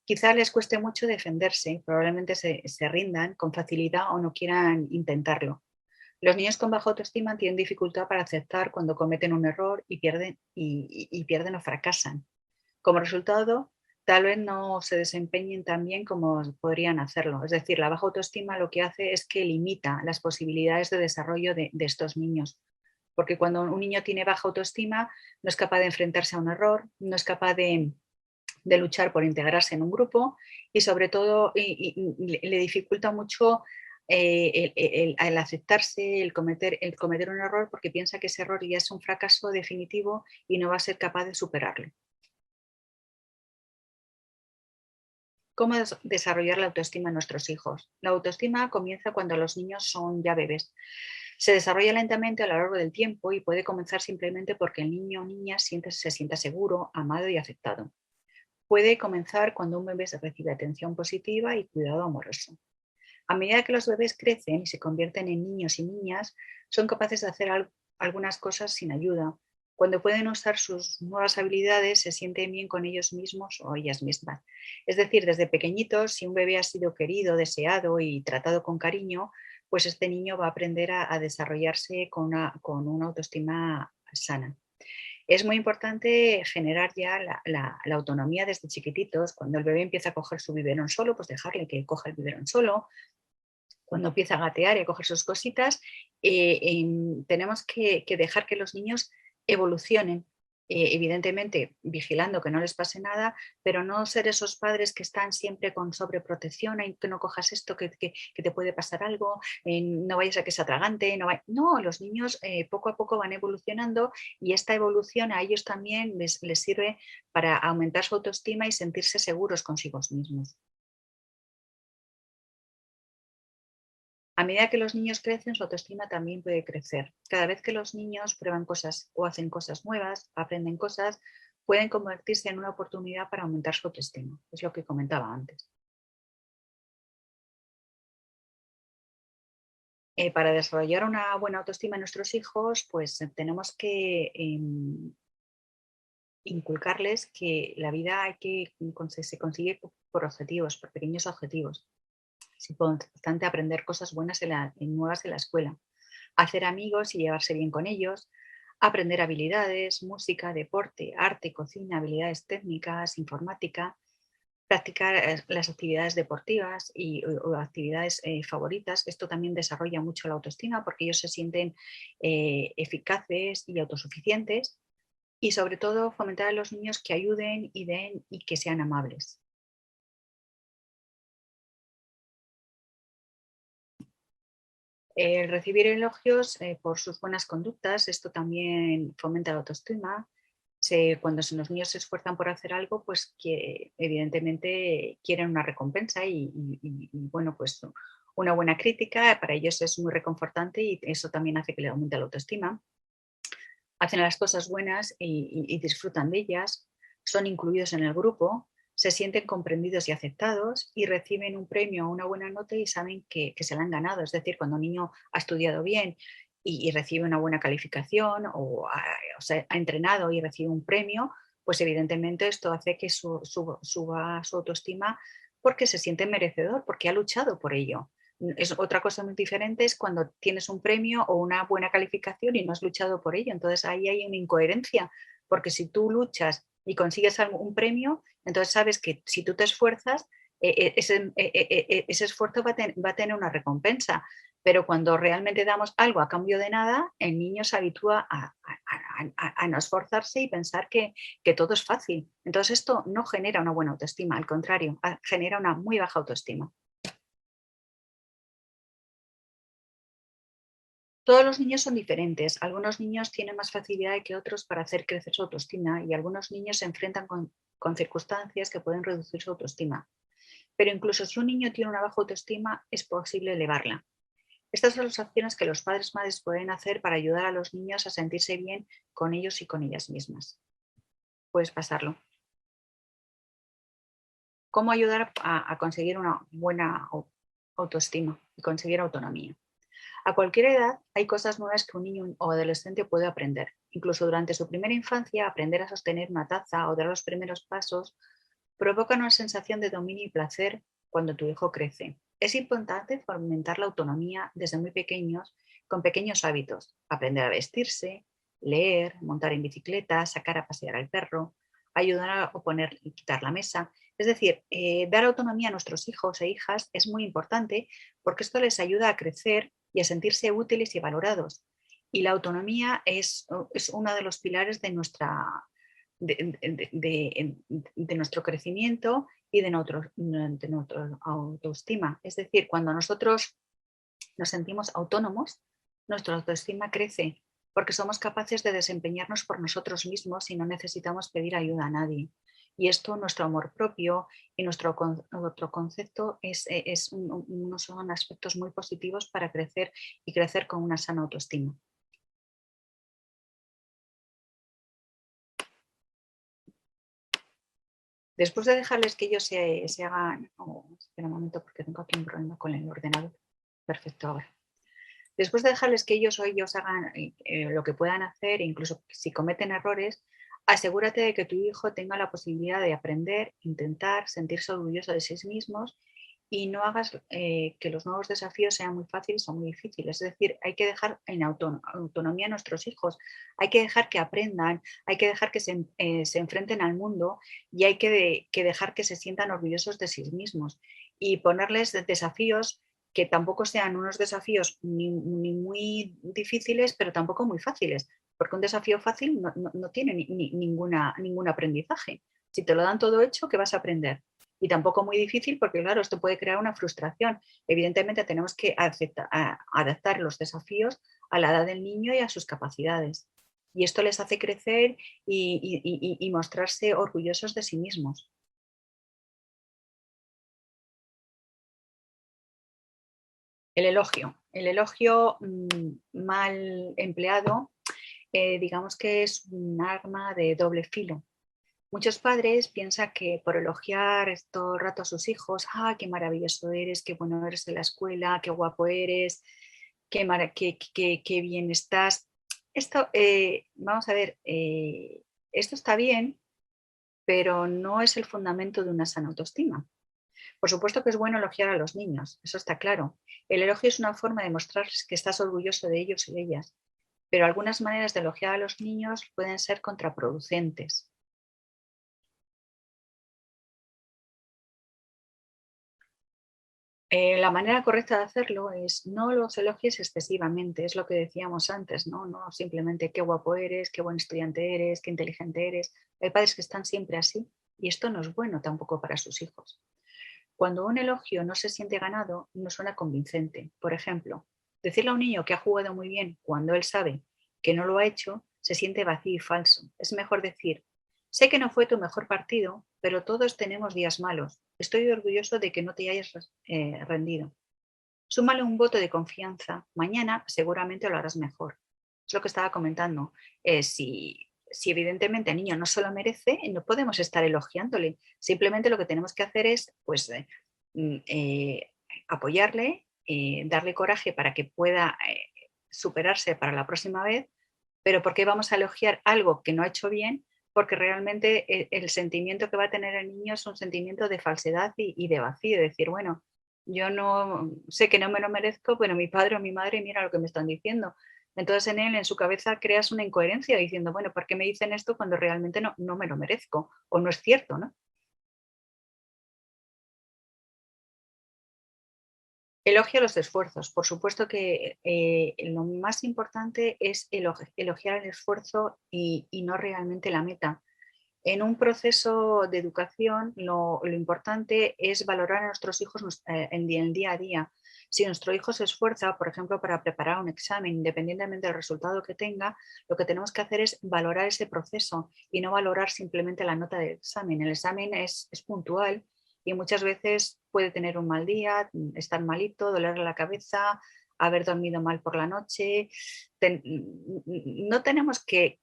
Quizá les cueste mucho defenderse, probablemente se rindan con facilidad o no quieran intentarlo. Los niños con baja autoestima tienen dificultad para aceptar cuando cometen un error y pierden o fracasan. Como resultado, tal vez no se desempeñen tan bien como podrían hacerlo. Es decir, la baja autoestima lo que hace es que limita las posibilidades de desarrollo de estos niños. Porque cuando un niño tiene baja autoestima, no es capaz de enfrentarse a un error, no es capaz de luchar por integrarse en un grupo y sobre todo le dificulta mucho el aceptarse, el cometer un error porque piensa que ese error ya es un fracaso definitivo y no va a ser capaz de superarlo. ¿Cómo desarrollar la autoestima en nuestros hijos? La autoestima comienza cuando los niños son ya bebés. Se desarrolla lentamente a lo largo del tiempo y puede comenzar simplemente porque el niño o niña se sienta seguro, amado y aceptado. Puede comenzar cuando un bebé recibe atención positiva y cuidado amoroso. A medida que los bebés crecen y se convierten en niños y niñas, son capaces de hacer algunas cosas sin ayuda. Cuando pueden usar sus nuevas habilidades, se sienten bien con ellos mismos o ellas mismas. Es decir, desde pequeñitos, si un bebé ha sido querido, deseado y tratado con cariño, pues este niño va a aprender a desarrollarse con una autoestima sana. Es muy importante generar ya la autonomía desde chiquititos. Cuando el bebé empieza a coger su biberón solo, pues dejarle que coja el biberón solo. Cuando empieza a gatear y a coger sus cositas, tenemos que dejar que los niños evolucionen, evidentemente vigilando que no les pase nada, pero no ser esos padres que están siempre con sobreprotección, que no cojas esto, que te puede pasar algo, no vayas a que se atragante. No, los niños poco a poco van evolucionando y esta evolución a ellos también les sirve para aumentar su autoestima y sentirse seguros consigo mismos. A medida que los niños crecen, su autoestima también puede crecer. Cada vez que los niños prueban cosas o hacen cosas nuevas, aprenden cosas, pueden convertirse en una oportunidad para aumentar su autoestima. Es lo que comentaba antes. Para desarrollar una buena autoestima en nuestros hijos, pues tenemos que inculcarles que la vida se consigue por objetivos, por pequeños objetivos. Es importante aprender cosas buenas y nuevas en la escuela, hacer amigos y llevarse bien con ellos, aprender habilidades, música, deporte, arte, cocina, habilidades técnicas, informática, practicar las actividades deportivas o actividades favoritas. Esto también desarrolla mucho la autoestima porque ellos se sienten eficaces y autosuficientes, y sobre todo fomentar a los niños que ayuden y den y que sean amables. El recibir elogios por sus buenas conductas, esto también fomenta la autoestima. Cuando los niños se esfuerzan por hacer algo, pues que evidentemente quieren una recompensa bueno, pues una buena crítica para ellos es muy reconfortante y eso también hace que le aumente la autoestima. Hacen las cosas buenas y disfrutan de ellas, son incluidos en el grupo, se sienten comprendidos y aceptados y reciben un premio o una buena nota y saben que se la han ganado. Es decir, cuando un niño ha estudiado bien y recibe una buena calificación o sea, ha entrenado y recibe un premio, pues evidentemente esto hace que suba su autoestima porque se siente merecedor, porque ha luchado por ello. Es otra cosa muy diferente es cuando tienes un premio o una buena calificación y no has luchado por ello. Entonces ahí hay una incoherencia, porque si tú luchas y consigues un premio, entonces sabes que si tú te esfuerzas, ese esfuerzo va a tener una recompensa. Pero cuando realmente damos algo a cambio de nada, el niño se habitúa a no esforzarse y pensar que todo es fácil. Entonces esto no genera una buena autoestima, al contrario, genera una muy baja autoestima. Todos los niños son diferentes. Algunos niños tienen más facilidad que otros para hacer crecer su autoestima y algunos niños se enfrentan con circunstancias que pueden reducir su autoestima. Pero incluso si un niño tiene una baja autoestima, es posible elevarla. Estas son las acciones que los padres madres pueden hacer para ayudar a los niños a sentirse bien con ellos y con ellas mismas. Puedes pasarlo. ¿Cómo ayudar a conseguir una buena autoestima y conseguir autonomía? A cualquier edad hay cosas nuevas que un niño o adolescente puede aprender. Incluso durante su primera infancia, aprender a sostener una taza o dar los primeros pasos provoca una sensación de dominio y placer cuando tu hijo crece. Es importante fomentar la autonomía desde muy pequeños con pequeños hábitos. Aprender a vestirse, leer, montar en bicicleta, sacar a pasear al perro, ayudar a poner y quitar la mesa. Es decir, dar autonomía a nuestros hijos e hijas es muy importante porque esto les ayuda a crecer y a sentirse útiles y valorados. Y la autonomía es uno de los pilares de nuestro crecimiento y de nuestra autoestima. Es decir, cuando nosotros nos sentimos autónomos, nuestra autoestima crece porque somos capaces de desempeñarnos por nosotros mismos y no necesitamos pedir ayuda a nadie. Y esto, nuestro amor propio y nuestro autoconcepto son aspectos muy positivos para crecer y crecer con una sana autoestima. Después de dejarles que ellos se hagan... espera un momento porque tengo aquí un problema con el ordenador. Perfecto, ahora. Después de dejarles que ellos hagan lo que puedan hacer, incluso si cometen errores, asegúrate de que tu hijo tenga la posibilidad de aprender, intentar, sentirse orgulloso de sí mismos y no hagas que los nuevos desafíos sean muy fáciles o muy difíciles. Es decir, hay que dejar en autonomía a nuestros hijos, hay que dejar que aprendan, hay que dejar que se enfrenten al mundo y hay que dejar que se sientan orgullosos de sí mismos y ponerles desafíos que tampoco sean unos desafíos ni muy difíciles, pero tampoco muy fáciles, porque un desafío fácil no tiene ningún aprendizaje. Si te lo dan todo hecho, ¿qué vas a aprender? Y tampoco muy difícil porque, claro, esto puede crear una frustración. Evidentemente tenemos que adaptar los desafíos a la edad del niño y a sus capacidades. Y esto les hace crecer y mostrarse orgullosos de sí mismos. El elogio mal empleado, digamos que es un arma de doble filo. Muchos padres piensan que por elogiar todo el rato a sus hijos, ¡ah, qué maravilloso eres, qué bueno eres en la escuela, qué guapo eres, qué bien estás! Esto, vamos a ver, esto está bien, pero no es el fundamento de una sana autoestima. Por supuesto que es bueno elogiar a los niños, eso está claro. El elogio es una forma de mostrarles que estás orgulloso de ellos y de ellas, pero algunas maneras de elogiar a los niños pueden ser contraproducentes. La manera correcta de hacerlo es no los elogies excesivamente, es lo que decíamos antes, ¿no? No simplemente qué guapo eres, qué buen estudiante eres, qué inteligente eres. Hay padres que están siempre así y esto no es bueno tampoco para sus hijos. Cuando un elogio no se siente ganado, no suena convincente. Por ejemplo, decirle a un niño que ha jugado muy bien cuando él sabe que no lo ha hecho, se siente vacío y falso. Es mejor decir, sé que no fue tu mejor partido, pero todos tenemos días malos. Estoy orgulloso de que no te hayas rendido. Súmale un voto de confianza. Mañana seguramente lo harás mejor. Es lo que estaba comentando. Si evidentemente el niño no se lo merece, no podemos estar elogiándole. Simplemente lo que tenemos que hacer es pues, mm, eh, apoyarle, darle coraje para que pueda superarse para la próxima vez, pero ¿por qué vamos a elogiar algo que no ha hecho bien? Porque realmente el sentimiento que va a tener el niño es un sentimiento de falsedad y de vacío, decir, bueno, yo no sé que no me lo merezco, pero mi padre o mi madre mira lo que me están diciendo. Entonces en él, en su cabeza, creas una incoherencia diciendo, bueno, ¿por qué me dicen esto cuando realmente no me lo merezco? O no es cierto, ¿no? Elogia los esfuerzos. Por supuesto que lo más importante es elogiar el esfuerzo y no realmente la meta. En un proceso de educación, lo importante es valorar a nuestros hijos en el día a día. Si nuestro hijo se esfuerza, por ejemplo, para preparar un examen, independientemente del resultado que tenga, lo que tenemos que hacer es valorar ese proceso y no valorar simplemente la nota del examen. El examen es puntual y muchas veces puede tener un mal día, estar malito, dolerle la cabeza, haber dormido mal por la noche. No tenemos que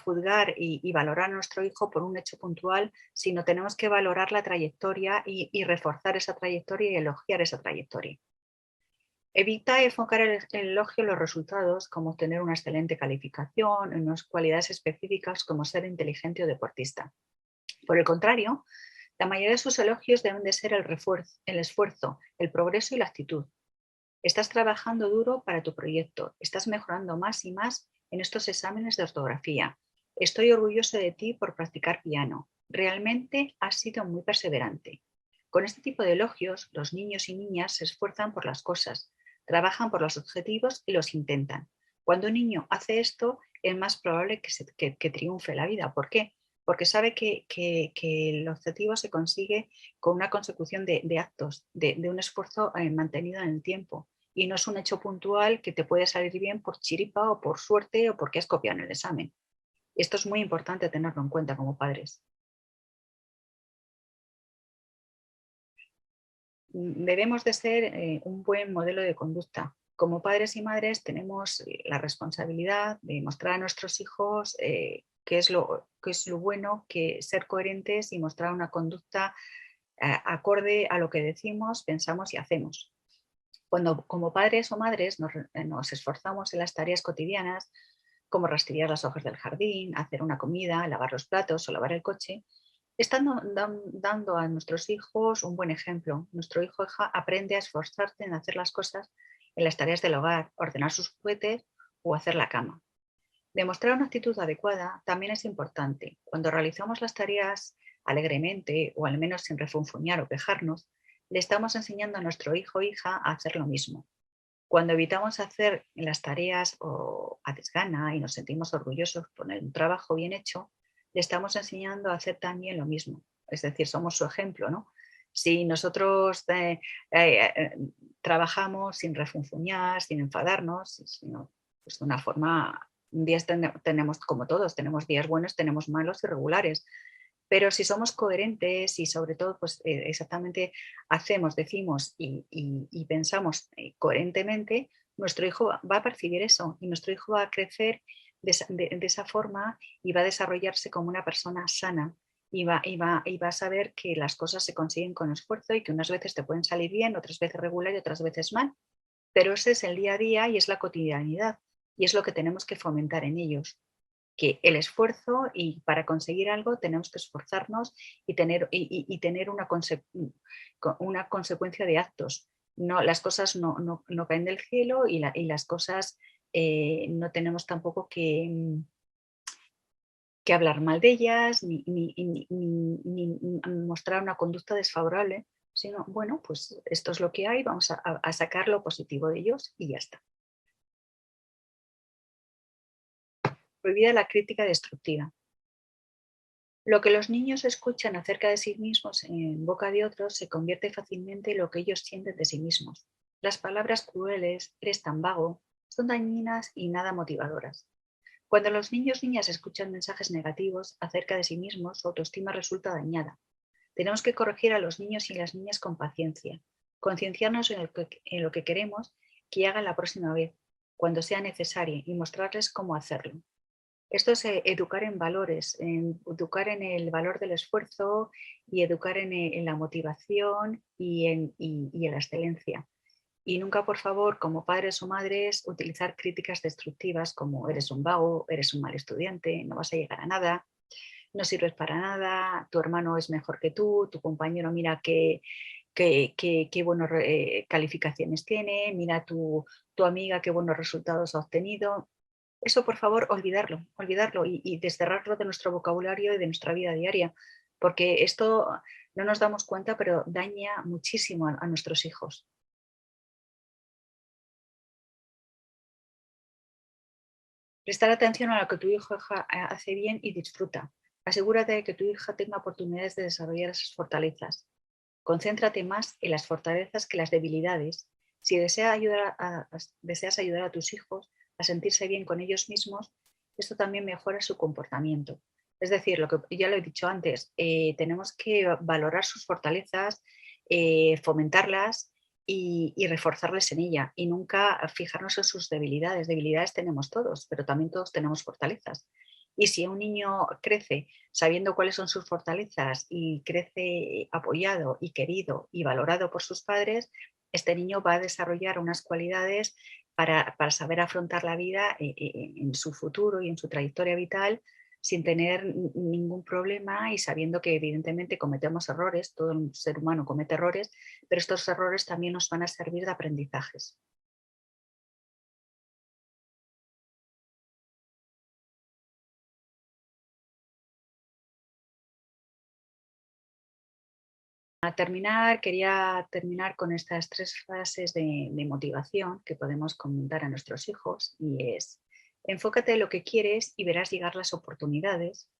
juzgar y valorar a nuestro hijo por un hecho puntual, sino tenemos que valorar la trayectoria y reforzar esa trayectoria y elogiar esa trayectoria. Evita enfocar el elogio en los resultados, como obtener una excelente calificación, en unas cualidades específicas como ser inteligente o deportista. Por el contrario, la mayoría de sus elogios deben de ser el esfuerzo, el progreso y la actitud. Estás trabajando duro para tu proyecto, estás mejorando más y más en estos exámenes de ortografía. Estoy orgulloso de ti por practicar piano. Realmente has sido muy perseverante. Con este tipo de elogios, los niños y niñas se esfuerzan por las cosas, trabajan por los objetivos y los intentan. Cuando un niño hace esto, es más probable que triunfe la vida. ¿Por qué? Porque sabe que el objetivo se consigue con una consecución de actos, de un esfuerzo mantenido en el tiempo y no es un hecho puntual que te puede salir bien por chiripa o por suerte o porque has copiado en el examen. Esto es muy importante tenerlo en cuenta como padres. debemos de ser un buen modelo de conducta. Como padres y madres tenemos la responsabilidad de mostrar a nuestros hijos qué es lo bueno, que ser coherentes y mostrar una conducta acorde a lo que decimos, pensamos y hacemos. Cuando como padres o madres nos esforzamos en las tareas cotidianas, como rastrillar las hojas del jardín, hacer una comida, lavar los platos o lavar el coche, están dando a nuestros hijos un buen ejemplo. Nuestro hijo o hija aprende a esforzarse en hacer las cosas en las tareas del hogar, ordenar sus juguetes o hacer la cama. Demostrar una actitud adecuada también es importante. Cuando realizamos las tareas alegremente o al menos sin refunfuñar o quejarnos, le estamos enseñando a nuestro hijo o hija a hacer lo mismo. Cuando evitamos hacer las tareas o a desgana y nos sentimos orgullosos por un trabajo bien hecho, le estamos enseñando a hacer también lo mismo. Es decir, somos su ejemplo, ¿no? Si nosotros trabajamos sin refunfuñar, sin enfadarnos, sino pues de una forma, un día tenemos, como todos, tenemos días buenos, tenemos malos y regulares, pero si somos coherentes y sobre todo pues, exactamente hacemos, decimos y pensamos coherentemente, nuestro hijo va a percibir eso y nuestro hijo va a crecer de esa forma y va a desarrollarse como una persona sana y va a saber que las cosas se consiguen con esfuerzo y que unas veces te pueden salir bien, otras veces regular y otras veces mal. Pero ese es el día a día y es la cotidianidad y es lo que tenemos que fomentar en ellos, que el esfuerzo y para conseguir algo tenemos que esforzarnos y tener una consecuencia de actos. No, las cosas no caen del cielo y las cosas no tenemos tampoco que hablar mal de ellas ni mostrar una conducta desfavorable, sino, bueno, pues esto es lo que hay, vamos a sacar lo positivo de ellos y ya está. Prohibida la crítica destructiva. Lo que los niños escuchan acerca de sí mismos en boca de otros se convierte fácilmente en lo que ellos sienten de sí mismos. Las palabras crueles, eres tan vago, son dañinas y nada motivadoras. Cuando los niños y niñas escuchan mensajes negativos acerca de sí mismos, su autoestima resulta dañada. Tenemos que corregir a los niños y las niñas con paciencia, concienciarnos en lo que queremos que hagan la próxima vez, cuando sea necesario, y mostrarles cómo hacerlo. Esto es educar en valores, educar en el valor del esfuerzo y educar en la motivación y en la excelencia. Y nunca, por favor, como padres o madres, utilizar críticas destructivas como eres un vago, eres un mal estudiante, no vas a llegar a nada, no sirves para nada, tu hermano es mejor que tú, tu compañero mira qué buenas calificaciones tiene, mira tu amiga qué buenos resultados ha obtenido. Eso, por favor, olvidarlo y desterrarlo de nuestro vocabulario y de nuestra vida diaria, porque esto no nos damos cuenta, pero daña muchísimo a nuestros hijos. Prestar atención a lo que tu hijo hace bien y disfruta. Asegúrate de que tu hija tenga oportunidades de desarrollar esas fortalezas. Concéntrate más en las fortalezas que las debilidades. Si deseas ayudar a tus hijos a sentirse bien con ellos mismos, esto también mejora su comportamiento. Es decir, lo que ya lo he dicho antes, tenemos que valorar sus fortalezas, fomentarlas y reforzarles en ella y nunca fijarnos en sus debilidades. Debilidades tenemos todos, pero también todos tenemos fortalezas. Y si un niño crece sabiendo cuáles son sus fortalezas y crece apoyado y querido y valorado por sus padres, este niño va a desarrollar unas cualidades para saber afrontar la vida en su futuro y en su trayectoria vital sin tener ningún problema y sabiendo que evidentemente cometemos errores, todo el ser humano comete errores, pero estos errores también nos van a servir de aprendizajes. Quería terminar con estas tres frases de motivación que podemos comentar a nuestros hijos y es, enfócate en lo que quieres y verás llegar las oportunidades.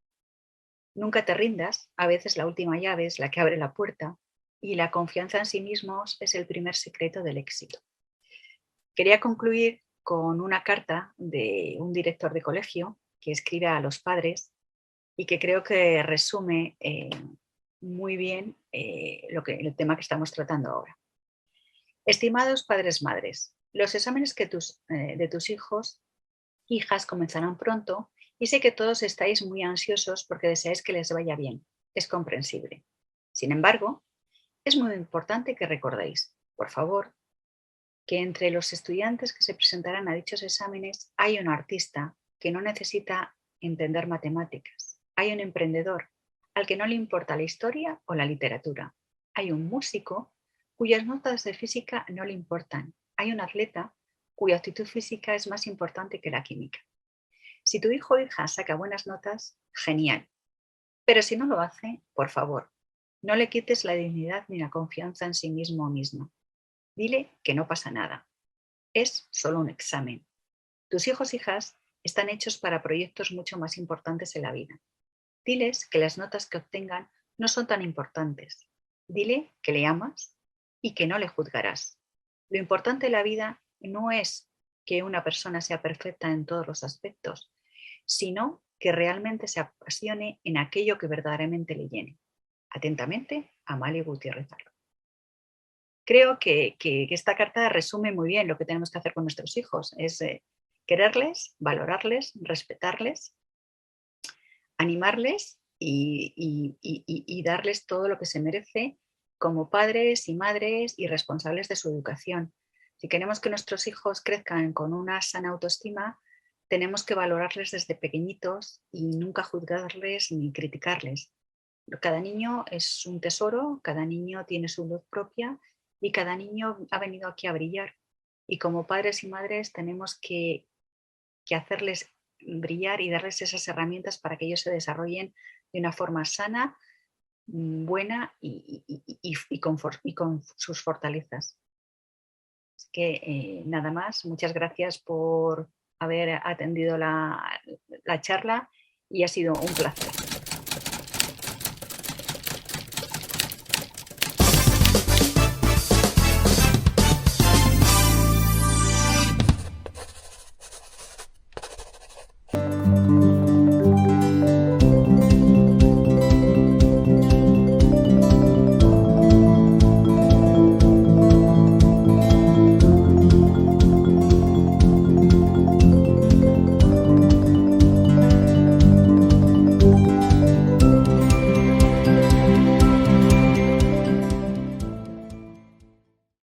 Nunca te rindas, a veces la última llave es la que abre la puerta y la confianza en sí mismos es el primer secreto del éxito. Quería concluir con una carta de un director de colegio que escribe a los padres y que creo que resume muy bien el tema que estamos tratando ahora. Estimados padres, madres, los exámenes de tus hijos, hijas comenzarán pronto y sé que todos estáis muy ansiosos porque deseáis que les vaya bien. Es comprensible. Sin embargo, es muy importante que recordéis, por favor, que entre los estudiantes que se presentarán a dichos exámenes hay un artista que no necesita entender matemáticas. Hay un emprendedor al que no le importa la historia o la literatura. Hay un músico cuyas notas de física no le importan. Hay un atleta cuya actitud física es más importante que la química. Si tu hijo o hija saca buenas notas, genial. Pero si no lo hace, por favor, no le quites la dignidad ni la confianza en sí mismo o misma. Dile que no pasa nada. Es solo un examen. Tus hijos e hijas están hechos para proyectos mucho más importantes en la vida. Diles que las notas que obtengan no son tan importantes. Dile que le amas y que no le juzgarás. Lo importante en la vida no es que una persona sea perfecta en todos los aspectos, sino que realmente se apasione en aquello que verdaderamente le llene. Atentamente, Amalia Gutiérrez. Creo que esta carta resume muy bien lo que tenemos que hacer con nuestros hijos. Es quererles, valorarles, respetarles, animarles y darles todo lo que se merece como padres y madres y responsables de su educación. Si queremos que nuestros hijos crezcan con una sana autoestima, tenemos que valorarles desde pequeñitos y nunca juzgarles ni criticarles. Cada niño es un tesoro, cada niño tiene su luz propia y cada niño ha venido aquí a brillar. Y como padres y madres tenemos que hacerles brillar y darles esas herramientas para que ellos se desarrollen de una forma sana, buena y con sus fortalezas. Así que nada más, muchas gracias por haber atendido la charla y ha sido un placer.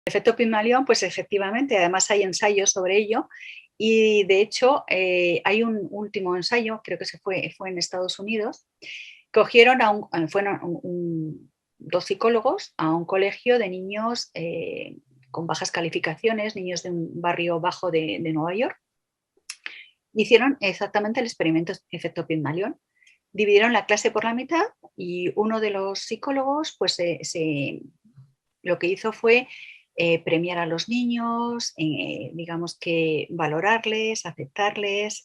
Efecto Pigmalión, pues efectivamente, además hay ensayos sobre ello y de hecho hay un último ensayo, creo que fue en Estados Unidos, cogieron fueron dos psicólogos a un colegio de niños con bajas calificaciones, niños de un barrio bajo de Nueva York. Hicieron exactamente el experimento efecto Pigmalión. Dividieron la clase por la mitad y uno de los psicólogos pues lo que hizo fue premiar a los niños, digamos que valorarles, aceptarles,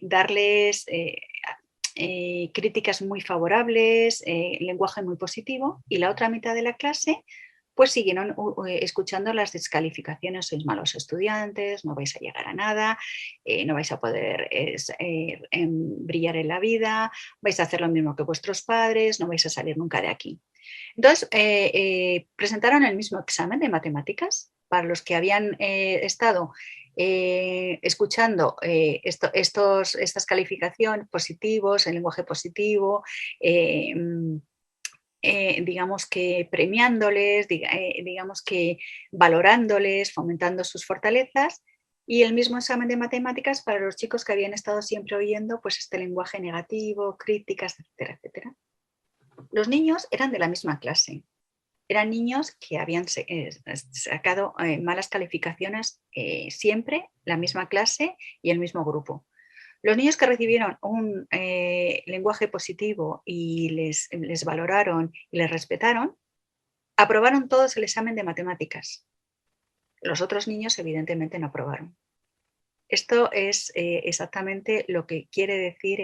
darles críticas muy favorables, lenguaje muy positivo, y la otra mitad de la clase pues siguieron escuchando las descalificaciones: sois malos estudiantes, no vais a llegar a nada, no vais a poder brillar en la vida, vais a hacer lo mismo que vuestros padres, no vais a salir nunca de aquí. Entonces, presentaron el mismo examen de matemáticas para los que habían estado escuchando estas calificaciones positivos, el lenguaje positivo, digamos que premiándoles, digamos que valorándoles, fomentando sus fortalezas, y el mismo examen de matemáticas para los chicos que habían estado siempre oyendo pues este lenguaje negativo, críticas, etcétera, etcétera. Los niños eran de la misma clase, eran niños que habían sacado malas calificaciones siempre, la misma clase y el mismo grupo. Los niños que recibieron un lenguaje positivo y les valoraron y les respetaron, aprobaron todos el examen de matemáticas. Los otros niños evidentemente no aprobaron. Esto es exactamente lo que quiere decir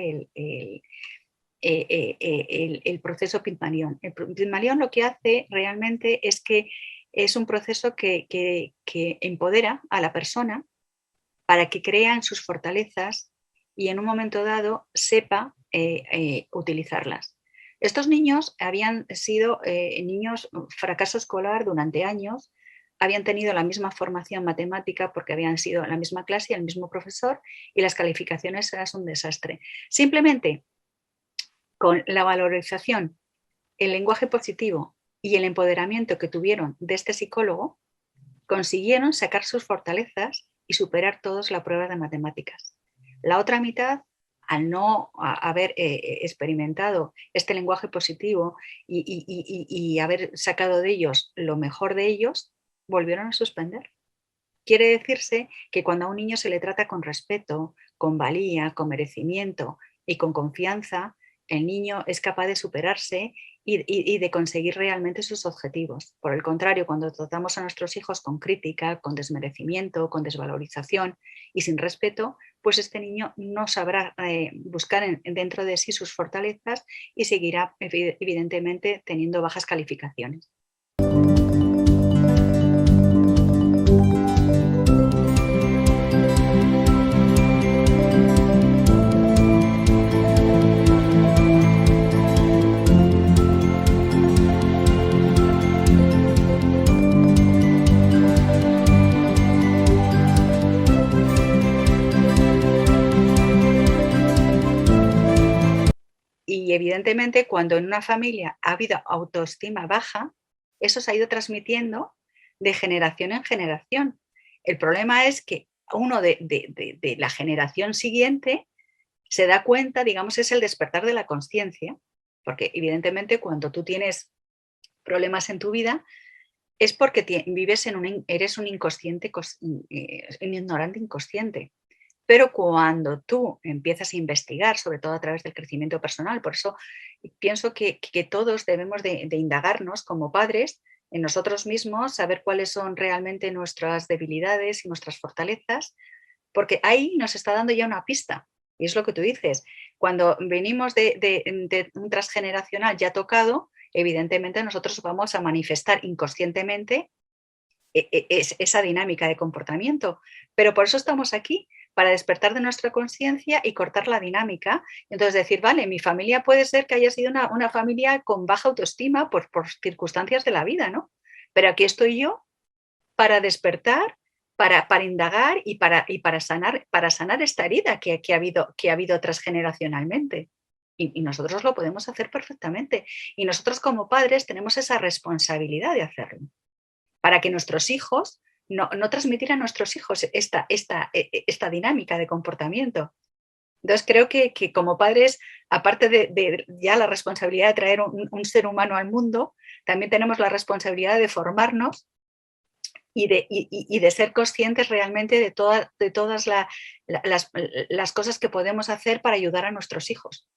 el proceso Pigmalión. El Pigmalión lo que hace realmente es que es un proceso que empodera a la persona para que crea en sus fortalezas y en un momento dado sepa utilizarlas. Estos niños habían sido niños fracaso escolar durante años, habían tenido la misma formación matemática porque habían sido en la misma clase y el mismo profesor y las calificaciones eran un desastre. Simplemente con la valorización, el lenguaje positivo y el empoderamiento que tuvieron de este psicólogo, consiguieron sacar sus fortalezas y superar todos la prueba de matemáticas. La otra mitad, al no haber experimentado este lenguaje positivo y haber sacado de ellos lo mejor de ellos, volvieron a suspender. Quiere decirse que cuando a un niño se le trata con respeto, con valía, con merecimiento y con confianza, el niño es capaz de superarse y de conseguir realmente sus objetivos. Por el contrario, cuando tratamos a nuestros hijos con crítica, con desmerecimiento, con desvalorización y sin respeto, pues este niño no sabrá buscar dentro de sí sus fortalezas y seguirá evidentemente teniendo bajas calificaciones. Y evidentemente cuando en una familia ha habido autoestima baja, eso se ha ido transmitiendo de generación en generación. El problema es que uno de la generación siguiente se da cuenta, digamos, es el despertar de la conciencia, porque evidentemente cuando tú tienes problemas en tu vida es porque vives eres un inconsciente, un ignorante inconsciente. Pero cuando tú empiezas a investigar, sobre todo a través del crecimiento personal, por eso pienso que todos debemos de indagarnos como padres en nosotros mismos, saber cuáles son realmente nuestras debilidades y nuestras fortalezas, porque ahí nos está dando ya una pista. Y es lo que tú dices, cuando venimos de un transgeneracional ya tocado, evidentemente nosotros vamos a manifestar inconscientemente esa dinámica de comportamiento. Pero por eso estamos aquí, para despertar de nuestra conciencia y cortar la dinámica. Entonces decir, vale, mi familia puede ser que haya sido una familia con baja autoestima por circunstancias de la vida, ¿no? Pero aquí estoy yo para despertar, para indagar para sanar esta herida que ha habido transgeneracionalmente. Y nosotros lo podemos hacer perfectamente. Y nosotros como padres tenemos esa responsabilidad de hacerlo para que nuestros hijos, no transmitir a nuestros hijos esta dinámica de comportamiento. Entonces creo que como padres, aparte de ya la responsabilidad de traer un ser humano al mundo, también tenemos la responsabilidad de formarnos y de ser conscientes realmente de todas las cosas que podemos hacer para ayudar a nuestros hijos.